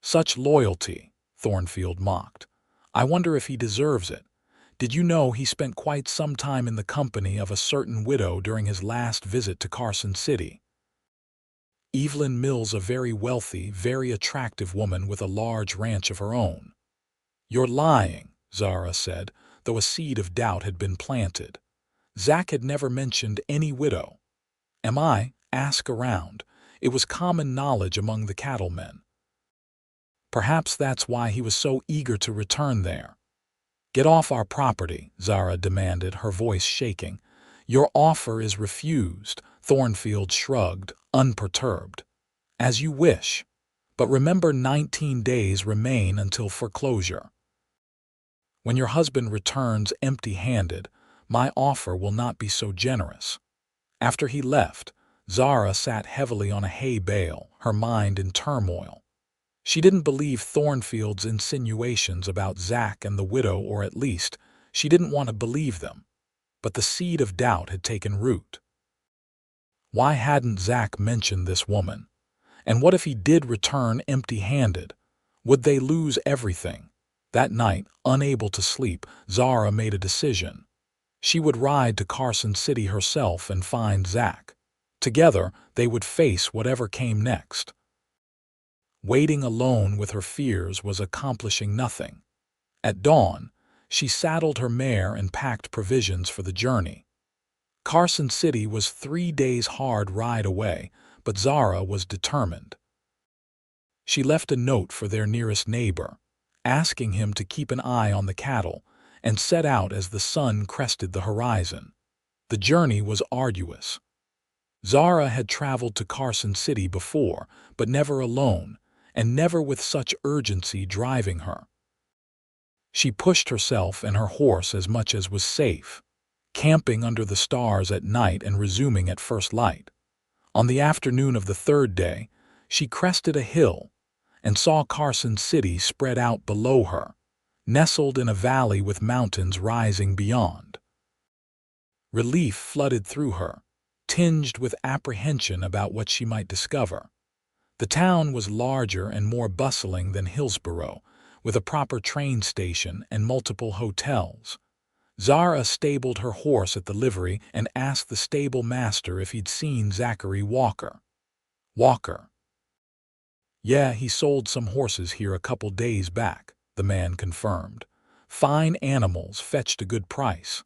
"Such loyalty," Thornfield mocked. "I wonder if he deserves it. Did you know he spent quite some time in the company of a certain widow during his last visit to Carson City? Evelyn Mills, a very wealthy, very attractive woman with a large ranch of her own." "You're lying," Zara said, though a seed of doubt had been planted. Zach had never mentioned any widow. "Am I?" "Ask around. It was common knowledge among the cattlemen." "Perhaps that's why he was so eager to return there." "Get off our property," Zara demanded, her voice shaking. "Your offer is refused." Thornfield shrugged, unperturbed. "As you wish. But remember, 19 days remain until foreclosure. When your husband returns empty-handed, my offer will not be so generous." After he left, Zara sat heavily on a hay bale, her mind in turmoil. She didn't believe Thornfield's insinuations about Zach and the widow, or at least, she didn't want to believe them. But the seed of doubt had taken root. Why hadn't Zach mentioned this woman? And what if he did return empty-handed? Would they lose everything? That night, unable to sleep, Zara made a decision. She would ride to Carson City herself and find Zach. Together, they would face whatever came next. Waiting alone with her fears was accomplishing nothing. At dawn, she saddled her mare and packed provisions for the journey. Carson City was 3 days' hard ride away, but Zara was determined. She left a note for their nearest neighbor, asking him to keep an eye on the cattle, and set out as the sun crested the horizon. The journey was arduous. Zara had traveled to Carson City before, but never alone, and never with such urgency driving her. She pushed herself and her horse as much as was safe, camping under the stars at night and resuming at first light. On the afternoon of the 3rd day, she crested a hill and saw Carson City spread out below her, nestled in a valley with mountains rising beyond. Relief flooded through her, tinged with apprehension about what she might discover. The town was larger and more bustling than Hillsborough, with a proper train station and multiple hotels. Zara stabled her horse at the livery and asked the stable master if he'd seen Zachary Walker. Walker. Yeah, he sold some horses here a couple days back, the man confirmed. Fine animals, fetched a good price.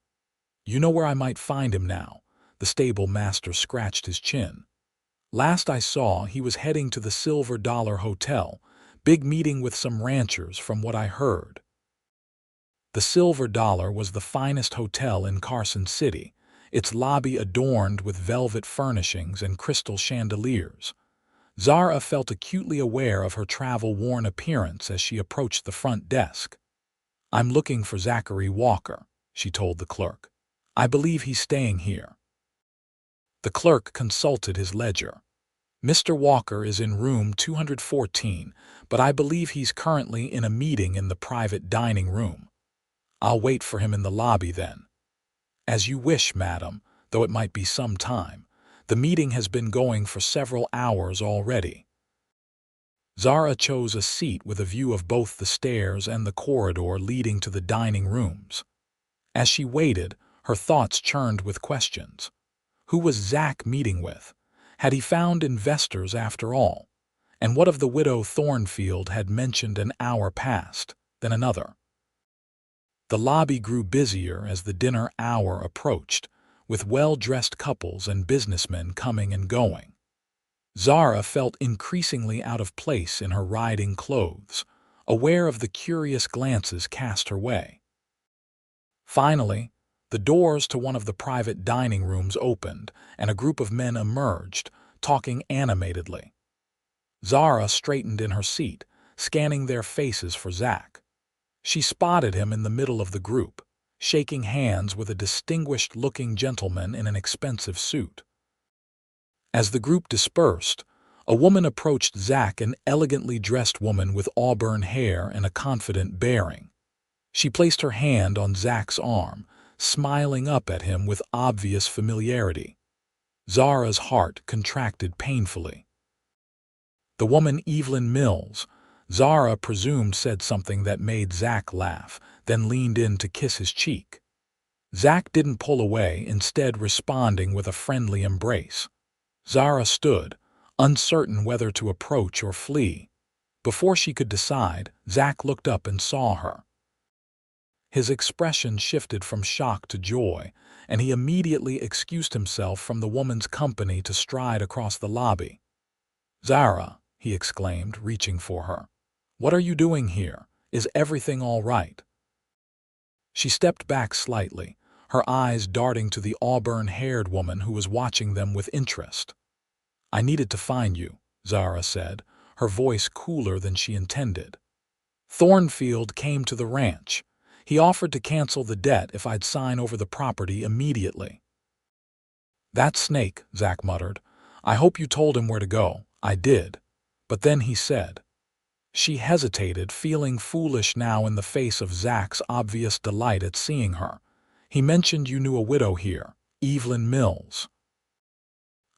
You know where I might find him now? The stable master scratched his chin. Last I saw, he was heading to the Silver Dollar Hotel, big meeting with some ranchers from what I heard. The Silver Dollar was the finest hotel in Carson City, its lobby adorned with velvet furnishings and crystal chandeliers. Zara felt acutely aware of her travel-worn appearance as she approached the front desk. "I'm looking for Zachary Walker," she told the clerk. "I believe he's staying here." The clerk consulted his ledger. "Mr. Walker is in room 214, but I believe he's currently in a meeting in the private dining room. I'll wait for him in the lobby then." "As you wish, madam, though it might be some time. The meeting has been going for several hours already." Zara chose a seat with a view of both the stairs and the corridor leading to the dining rooms. As she waited, her thoughts churned with questions. Who was Zach meeting with? Had he found investors after all? And what of the widow Thornfield had mentioned an hour past, then another? The lobby grew busier as the dinner hour approached, with well-dressed couples and businessmen coming and going. Zara felt increasingly out of place in her riding clothes, aware of the curious glances cast her way. Finally, the doors to one of the private dining rooms opened, and a group of men emerged, talking animatedly. Zara straightened in her seat, scanning their faces for Zach. She spotted him in the middle of the group, shaking hands with a distinguished-looking gentleman in an expensive suit. As the group dispersed, a woman approached Zach, an elegantly dressed woman with auburn hair and a confident bearing. She placed her hand on Zach's arm, smiling up at him with obvious familiarity. Zara's heart contracted painfully. The woman Evelyn Mills, Zara presumed, said something that made Zach laugh, then leaned in to kiss his cheek. Zach didn't pull away, instead responding with a friendly embrace. Zara stood, uncertain whether to approach or flee. Before she could decide, Zach looked up and saw her. His expression shifted from shock to joy, and he immediately excused himself from the woman's company to stride across the lobby. "Zara," he exclaimed, reaching for her. "What are you doing here? Is everything all right?" She stepped back slightly, her eyes darting to the auburn-haired woman who was watching them with interest. "I needed to find you," Zara said, her voice cooler than she intended. "Thornfield came to the ranch. He offered to cancel the debt if I'd sign over the property immediately." "That snake," Zach muttered. I hope you told him where to go. I did. But then he said. She hesitated, feeling foolish now in the face of Zach's obvious delight at seeing her. He mentioned you knew a widow here, Evelyn Mills.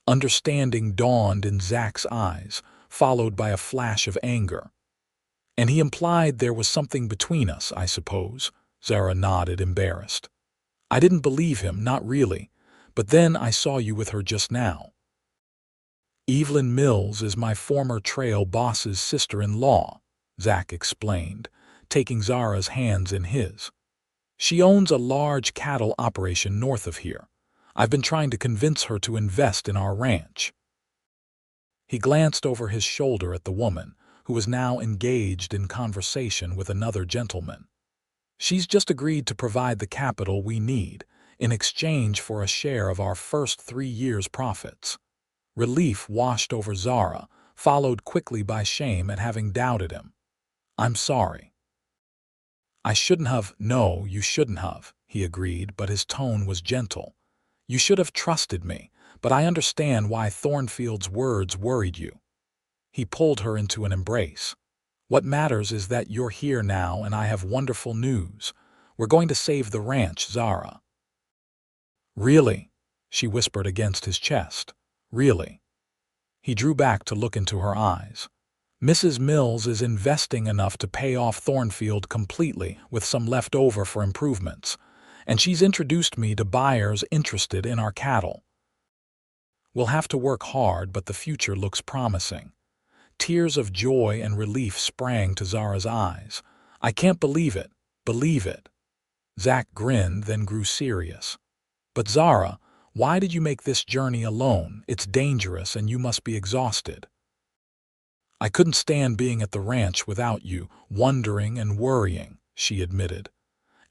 Understanding dawned in Zach's eyes, followed by a flash of anger. And he implied there was something between us, I suppose. Zara nodded, embarrassed. I didn't believe him, not really, but then I saw you with her just now. Evelyn Mills is my former trail boss's sister-in-law, Zach explained, taking Zara's hands in his. She owns a large cattle operation north of here. I've been trying to convince her to invest in our ranch. He glanced over his shoulder at the woman, who was now engaged in conversation with another gentleman. She's just agreed to provide the capital we need in exchange for a share of our first 3 years' profits. Relief washed over Zara, followed quickly by shame at having doubted him. I'm sorry. I shouldn't have. No, you shouldn't have, he agreed, but his tone was gentle. You should have trusted me, but I understand why Thornfield's words worried you. He pulled her into an embrace. What matters is that you're here now and I have wonderful news. We're going to save the ranch, Zara. Really? She whispered against his chest. Really? He drew back to look into her eyes. Mrs. Mills is investing enough to pay off Thornfield completely, with some left over for improvements, and she's introduced me to buyers interested in our cattle. We'll have to work hard, but the future looks promising. Tears of joy and relief sprang to Zara's eyes. I can't believe it. Believe it. Zach grinned, then grew serious. But Zara, why did you make this journey alone? It's dangerous and you must be exhausted. I couldn't stand being at the ranch without you, wondering and worrying, she admitted.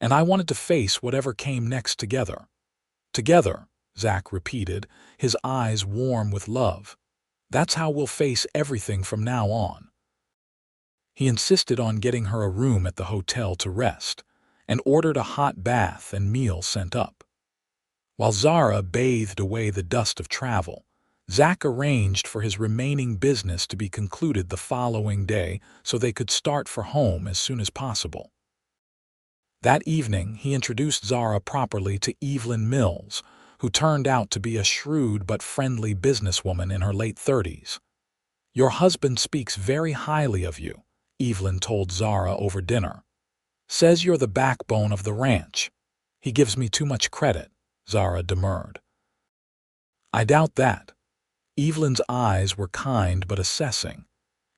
And I wanted to face whatever came next together. Together, Zach repeated, his eyes warm with love. That's how we'll face everything from now on. He insisted on getting her a room at the hotel to rest, and ordered a hot bath and meal sent up. While Zara bathed away the dust of travel, Zach arranged for his remaining business to be concluded the following day so they could start for home as soon as possible. That evening, he introduced Zara properly to Evelyn Mills, who turned out to be a shrewd but friendly businesswoman in her late 30s. Your husband speaks very highly of you, Evelyn told Zara over dinner. Says you're the backbone of the ranch. He gives me too much credit, Zara demurred. I doubt that. Evelyn's eyes were kind but assessing.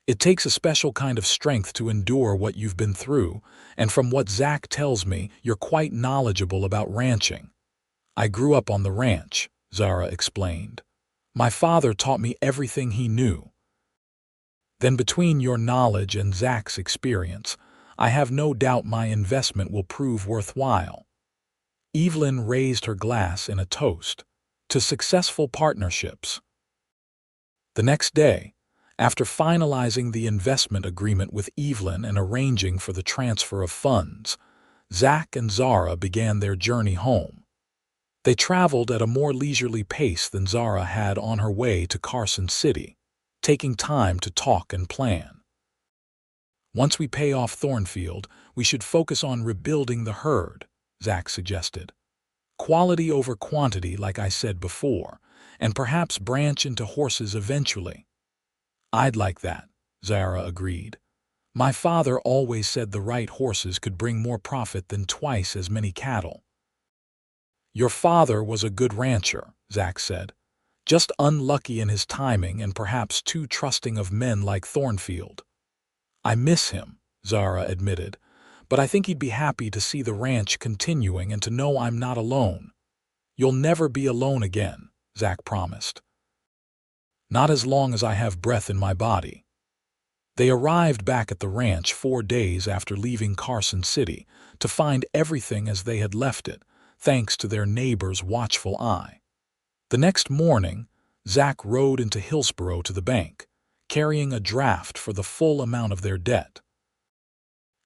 It takes a special kind of strength to endure what you've been through, and from what Zach tells me, you're quite knowledgeable about ranching. I grew up on the ranch, Zara explained. My father taught me everything he knew. Then between your knowledge and Zach's experience, I have no doubt my investment will prove worthwhile. Evelyn raised her glass in a toast to successful partnerships. The next day, after finalizing the investment agreement with Evelyn and arranging for the transfer of funds, Zach and Zara began their journey home. They traveled at a more leisurely pace than Zara had on her way to Carson City, taking time to talk and plan. Once we pay off Thornfield, we should focus on rebuilding the herd, Zach suggested. Quality over quantity, like I said before, and perhaps branch into horses eventually. I'd like that, Zara agreed. My father always said the right horses could bring more profit than twice as many cattle. Your father was a good rancher, Zach said, just unlucky in his timing and perhaps too trusting of men like Thornfield. I miss him, Zara admitted, but I think he'd be happy to see the ranch continuing and to know I'm not alone. You'll never be alone again, Zach promised. Not as long as I have breath in my body. They arrived back at the ranch 4 days after leaving Carson City to find everything as they had left it, thanks to their neighbor's watchful eye. The next morning, Zach rode into Hillsborough to the bank, carrying a draft for the full amount of their debt.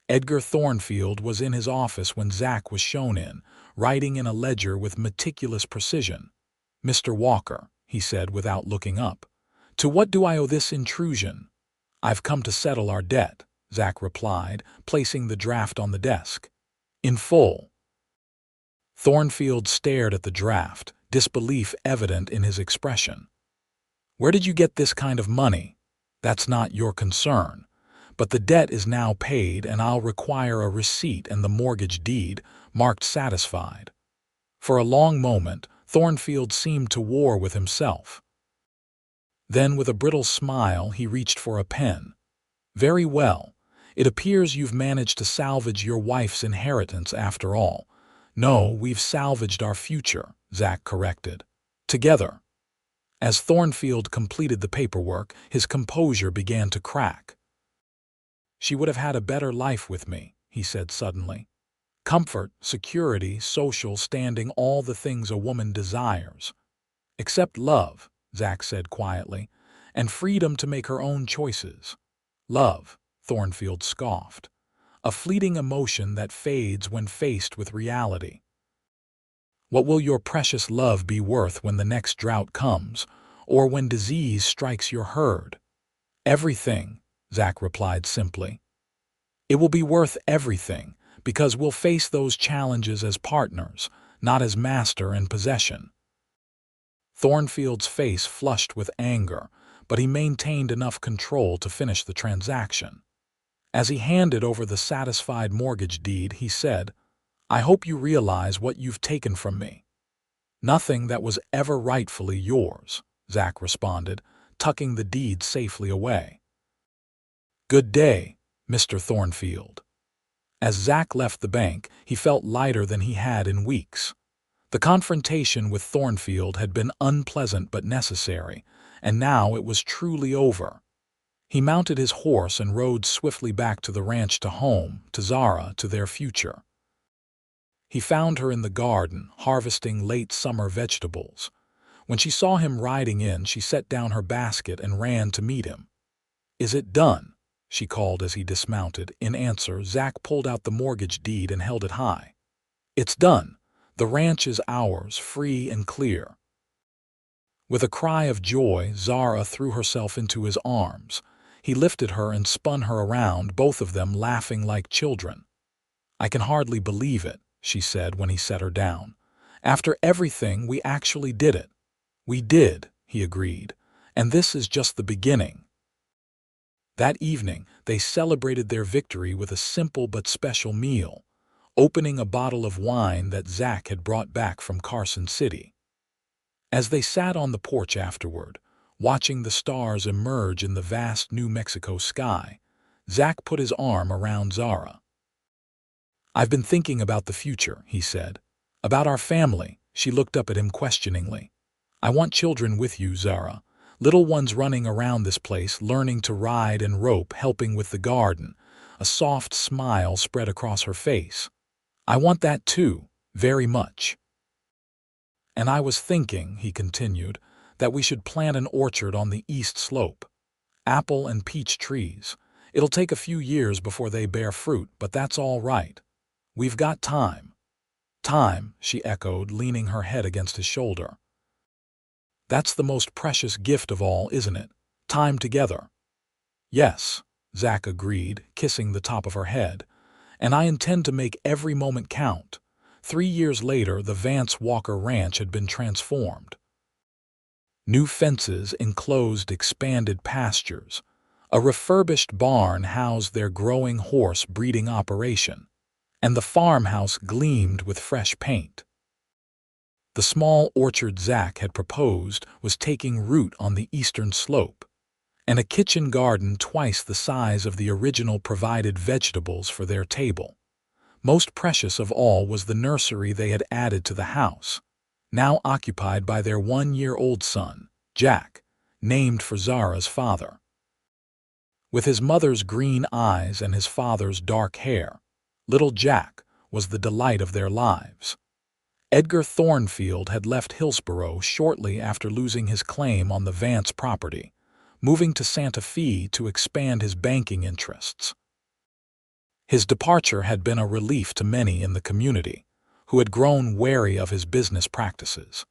Edgar Thornfield was in his office when Zach was shown in, writing in a ledger with meticulous precision. Mr. Walker, he said without looking up. "To what do I owe this intrusion?" "I've come to settle our debt," Zach replied, placing the draft on the desk. "In full." Thornfield stared at the draft, disbelief evident in his expression. "Where did you get this kind of money?" "That's not your concern. But the debt is now paid, and I'll require a receipt and the mortgage deed, marked satisfied." For a long moment, Thornfield seemed to war with himself. Then, with a brittle smile, he reached for a pen. "Very well. It appears you've managed to salvage your wife's inheritance after all." "No, we've salvaged our future," Zach corrected. "Together." As Thornfield completed the paperwork, his composure began to crack. "She would have had a better life with me," he said suddenly. "Comfort, security, social standing, all the things a woman desires." "Except love," Zach said quietly, "and freedom to make her own choices." "Love," Thornfield scoffed. "A fleeting emotion that fades when faced with reality." "What will your precious love be worth when the next drought comes, or when disease strikes your herd?" "Everything," Zach replied simply. "It will be worth everything, because we'll face those challenges as partners, not as master and possession." Thornfield's face flushed with anger, but he maintained enough control to finish the transaction. As he handed over the satisfied mortgage deed, he said, "I hope you realize what you've taken from me." "Nothing that was ever rightfully yours," Zach responded, tucking the deed safely away. "Good day, Mr. Thornfield." As Zach left the bank, he felt lighter than he had in weeks. The confrontation with Thornfield had been unpleasant but necessary, and now it was truly over. He mounted his horse and rode swiftly back to the ranch, to home, to Zara, to their future. He found her in the garden, harvesting late summer vegetables. When she saw him riding in, she set down her basket and ran to meet him. "Is it done?" she called as he dismounted. In answer, Zach pulled out the mortgage deed and held it high. "It's done. The ranch is ours, free and clear." With a cry of joy, Zara threw herself into his arms. He lifted her and spun her around, both of them laughing like children. "I can hardly believe it," she said when he set her down. "After everything, we actually did it." "We did," he agreed, "and this is just the beginning." That evening, they celebrated their victory with a simple but special meal, opening a bottle of wine that Zach had brought back from Carson City. As they sat on the porch afterward, watching the stars emerge in the vast New Mexico sky, Zach put his arm around Zara. "I've been thinking about the future," he said. "About our family." She looked up at him questioningly. "I want children with you, Zara. Little ones running around this place, learning to ride and rope, helping with the garden." A soft smile spread across her face. "I want that too, very much." "And I was thinking," he continued, "that we should plant an orchard on the east slope. Apple and peach trees. It'll take a few years before they bear fruit, but that's all right. We've got time." "Time," she echoed, leaning her head against his shoulder. "That's the most precious gift of all, isn't it? Time together." "Yes," Zach agreed, kissing the top of her head. "And I intend to make every moment count." 3 years later, the Vance Walker Ranch had been transformed. New fences enclosed expanded pastures. A refurbished barn housed their growing horse breeding operation, and the farmhouse gleamed with fresh paint. The small orchard Zach had proposed was taking root on the eastern slope, and a kitchen garden twice the size of the original provided vegetables for their table. Most precious of all was the nursery they had added to the house, now occupied by their 1-year-old son, Jack, named for Zara's father. With his mother's green eyes and his father's dark hair, little Jack was the delight of their lives. Edgar Thornfield had left Hillsborough shortly after losing his claim on the Vance property, moving to Santa Fe to expand his banking interests. His departure had been a relief to many in the community, who had grown wary of his business practices.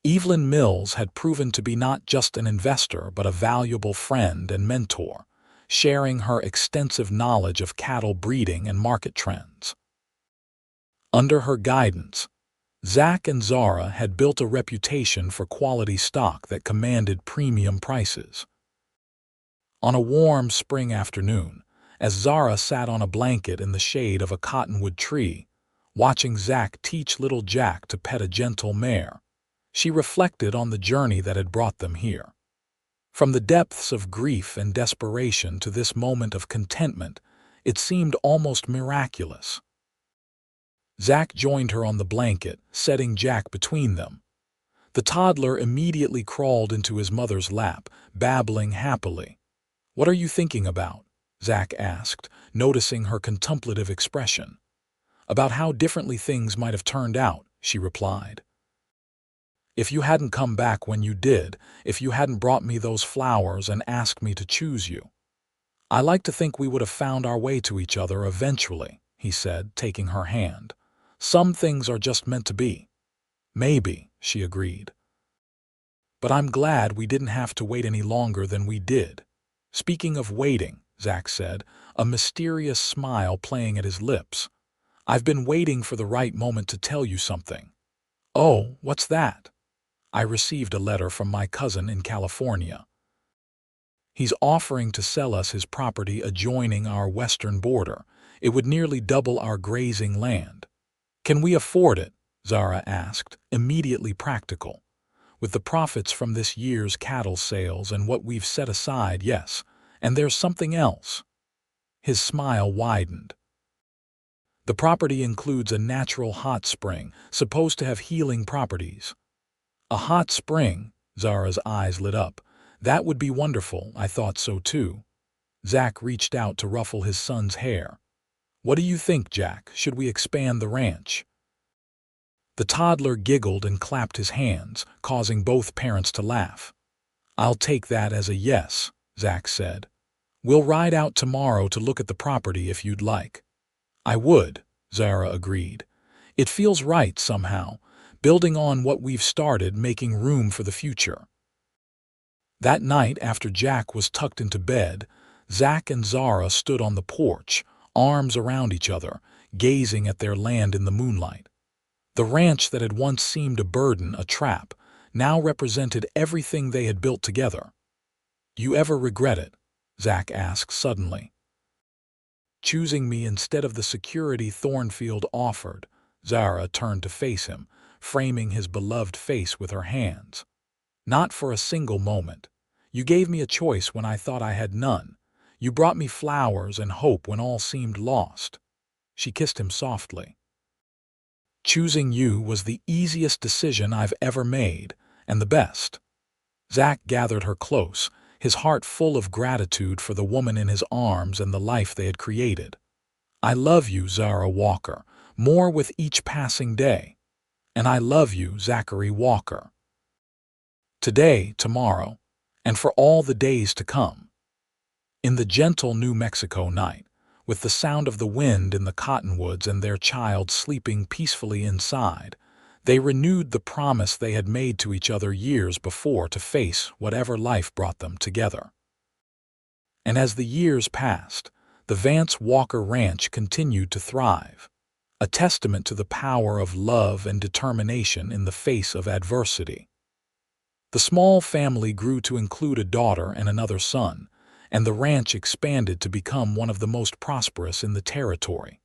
Evelyn Mills had proven to be not just an investor but a valuable friend and mentor, sharing her extensive knowledge of cattle breeding and market trends. Under her guidance, Zach and Zara had built a reputation for quality stock that commanded premium prices. On a warm spring afternoon, as Zara sat on a blanket in the shade of a cottonwood tree, watching Zach teach little Jack to pet a gentle mare, she reflected on the journey that had brought them here. From the depths of grief and desperation to this moment of contentment, it seemed almost miraculous. Zach joined her on the blanket, setting Jack between them. The toddler immediately crawled into his mother's lap, babbling happily. "What are you thinking about?" Zach asked, noticing her contemplative expression. "About how differently things might have turned out," she replied. "If you hadn't come back when you did, if you hadn't brought me those flowers and asked me to choose you. I like to think we would have found our way to each other eventually," he said, taking her hand. "Some things are just meant to be." "Maybe," she agreed. "But I'm glad we didn't have to wait any longer than we did." "Speaking of waiting," Zach said, a mysterious smile playing at his lips, "I've been waiting for the right moment to tell you something." "Oh, what's that?" "I received a letter from my cousin in California. He's offering to sell us his property adjoining our western border. It would nearly double our grazing land." "Can we afford it?" Zara asked, immediately practical. "With the profits from this year's cattle sales and what we've set aside, yes. And there's something else." His smile widened. "The property includes a natural hot spring, supposed to have healing properties." "A hot spring?" Zara's eyes lit up. "That would be wonderful, I thought so too." Zach reached out to ruffle his son's hair. "What do you think, Jack? Should we expand the ranch?" The toddler giggled and clapped his hands, causing both parents to laugh. "I'll take that as a yes," Zach said. "We'll ride out tomorrow to look at the property if you'd like." "I would," Zara agreed. "It feels right somehow, building on what we've started, making room for the future." That night, after Jack was tucked into bed, Zach and Zara stood on the porch, arms around each other, gazing at their land in the moonlight. The ranch that had once seemed a burden, a trap, now represented everything they had built together. "You ever regret it?" Zach asked suddenly. "Choosing me instead of the security Thornfield offered." Zara turned to face him, framing his beloved face with her hands. "Not for a single moment. You gave me a choice when I thought I had none. You brought me flowers and hope when all seemed lost." She kissed him softly. "Choosing you was the easiest decision I've ever made, and the best." Zach gathered her close, his heart full of gratitude for the woman in his arms and the life they had created. "I love you, Zara Walker, more with each passing day. And I love you, Zachary Walker. Today, tomorrow, and for all the days to come." In the gentle New Mexico night, with the sound of the wind in the cottonwoods and their child sleeping peacefully inside, they renewed the promise they had made to each other years before to face whatever life brought them together. And as the years passed, the Vance Walker Ranch continued to thrive, a testament to the power of love and determination in the face of adversity. The small family grew to include a daughter and another son, and the ranch expanded to become one of the most prosperous in the territory.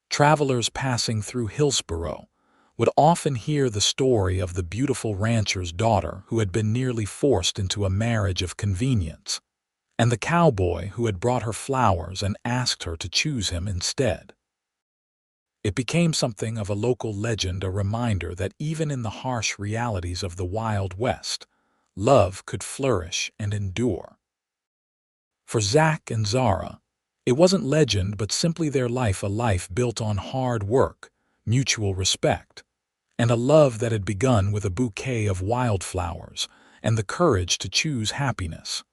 Travelers passing through Hillsboro would often hear the story of the beautiful rancher's daughter who had been nearly forced into a marriage of convenience, and the cowboy who had brought her flowers and asked her to choose him instead. It became something of a local legend, a reminder that even in the harsh realities of the Wild West, love could flourish and endure. For Zach and Zara, it wasn't legend but simply their life, a life built on hard work, mutual respect, and a love that had begun with a bouquet of wildflowers and the courage to choose happiness.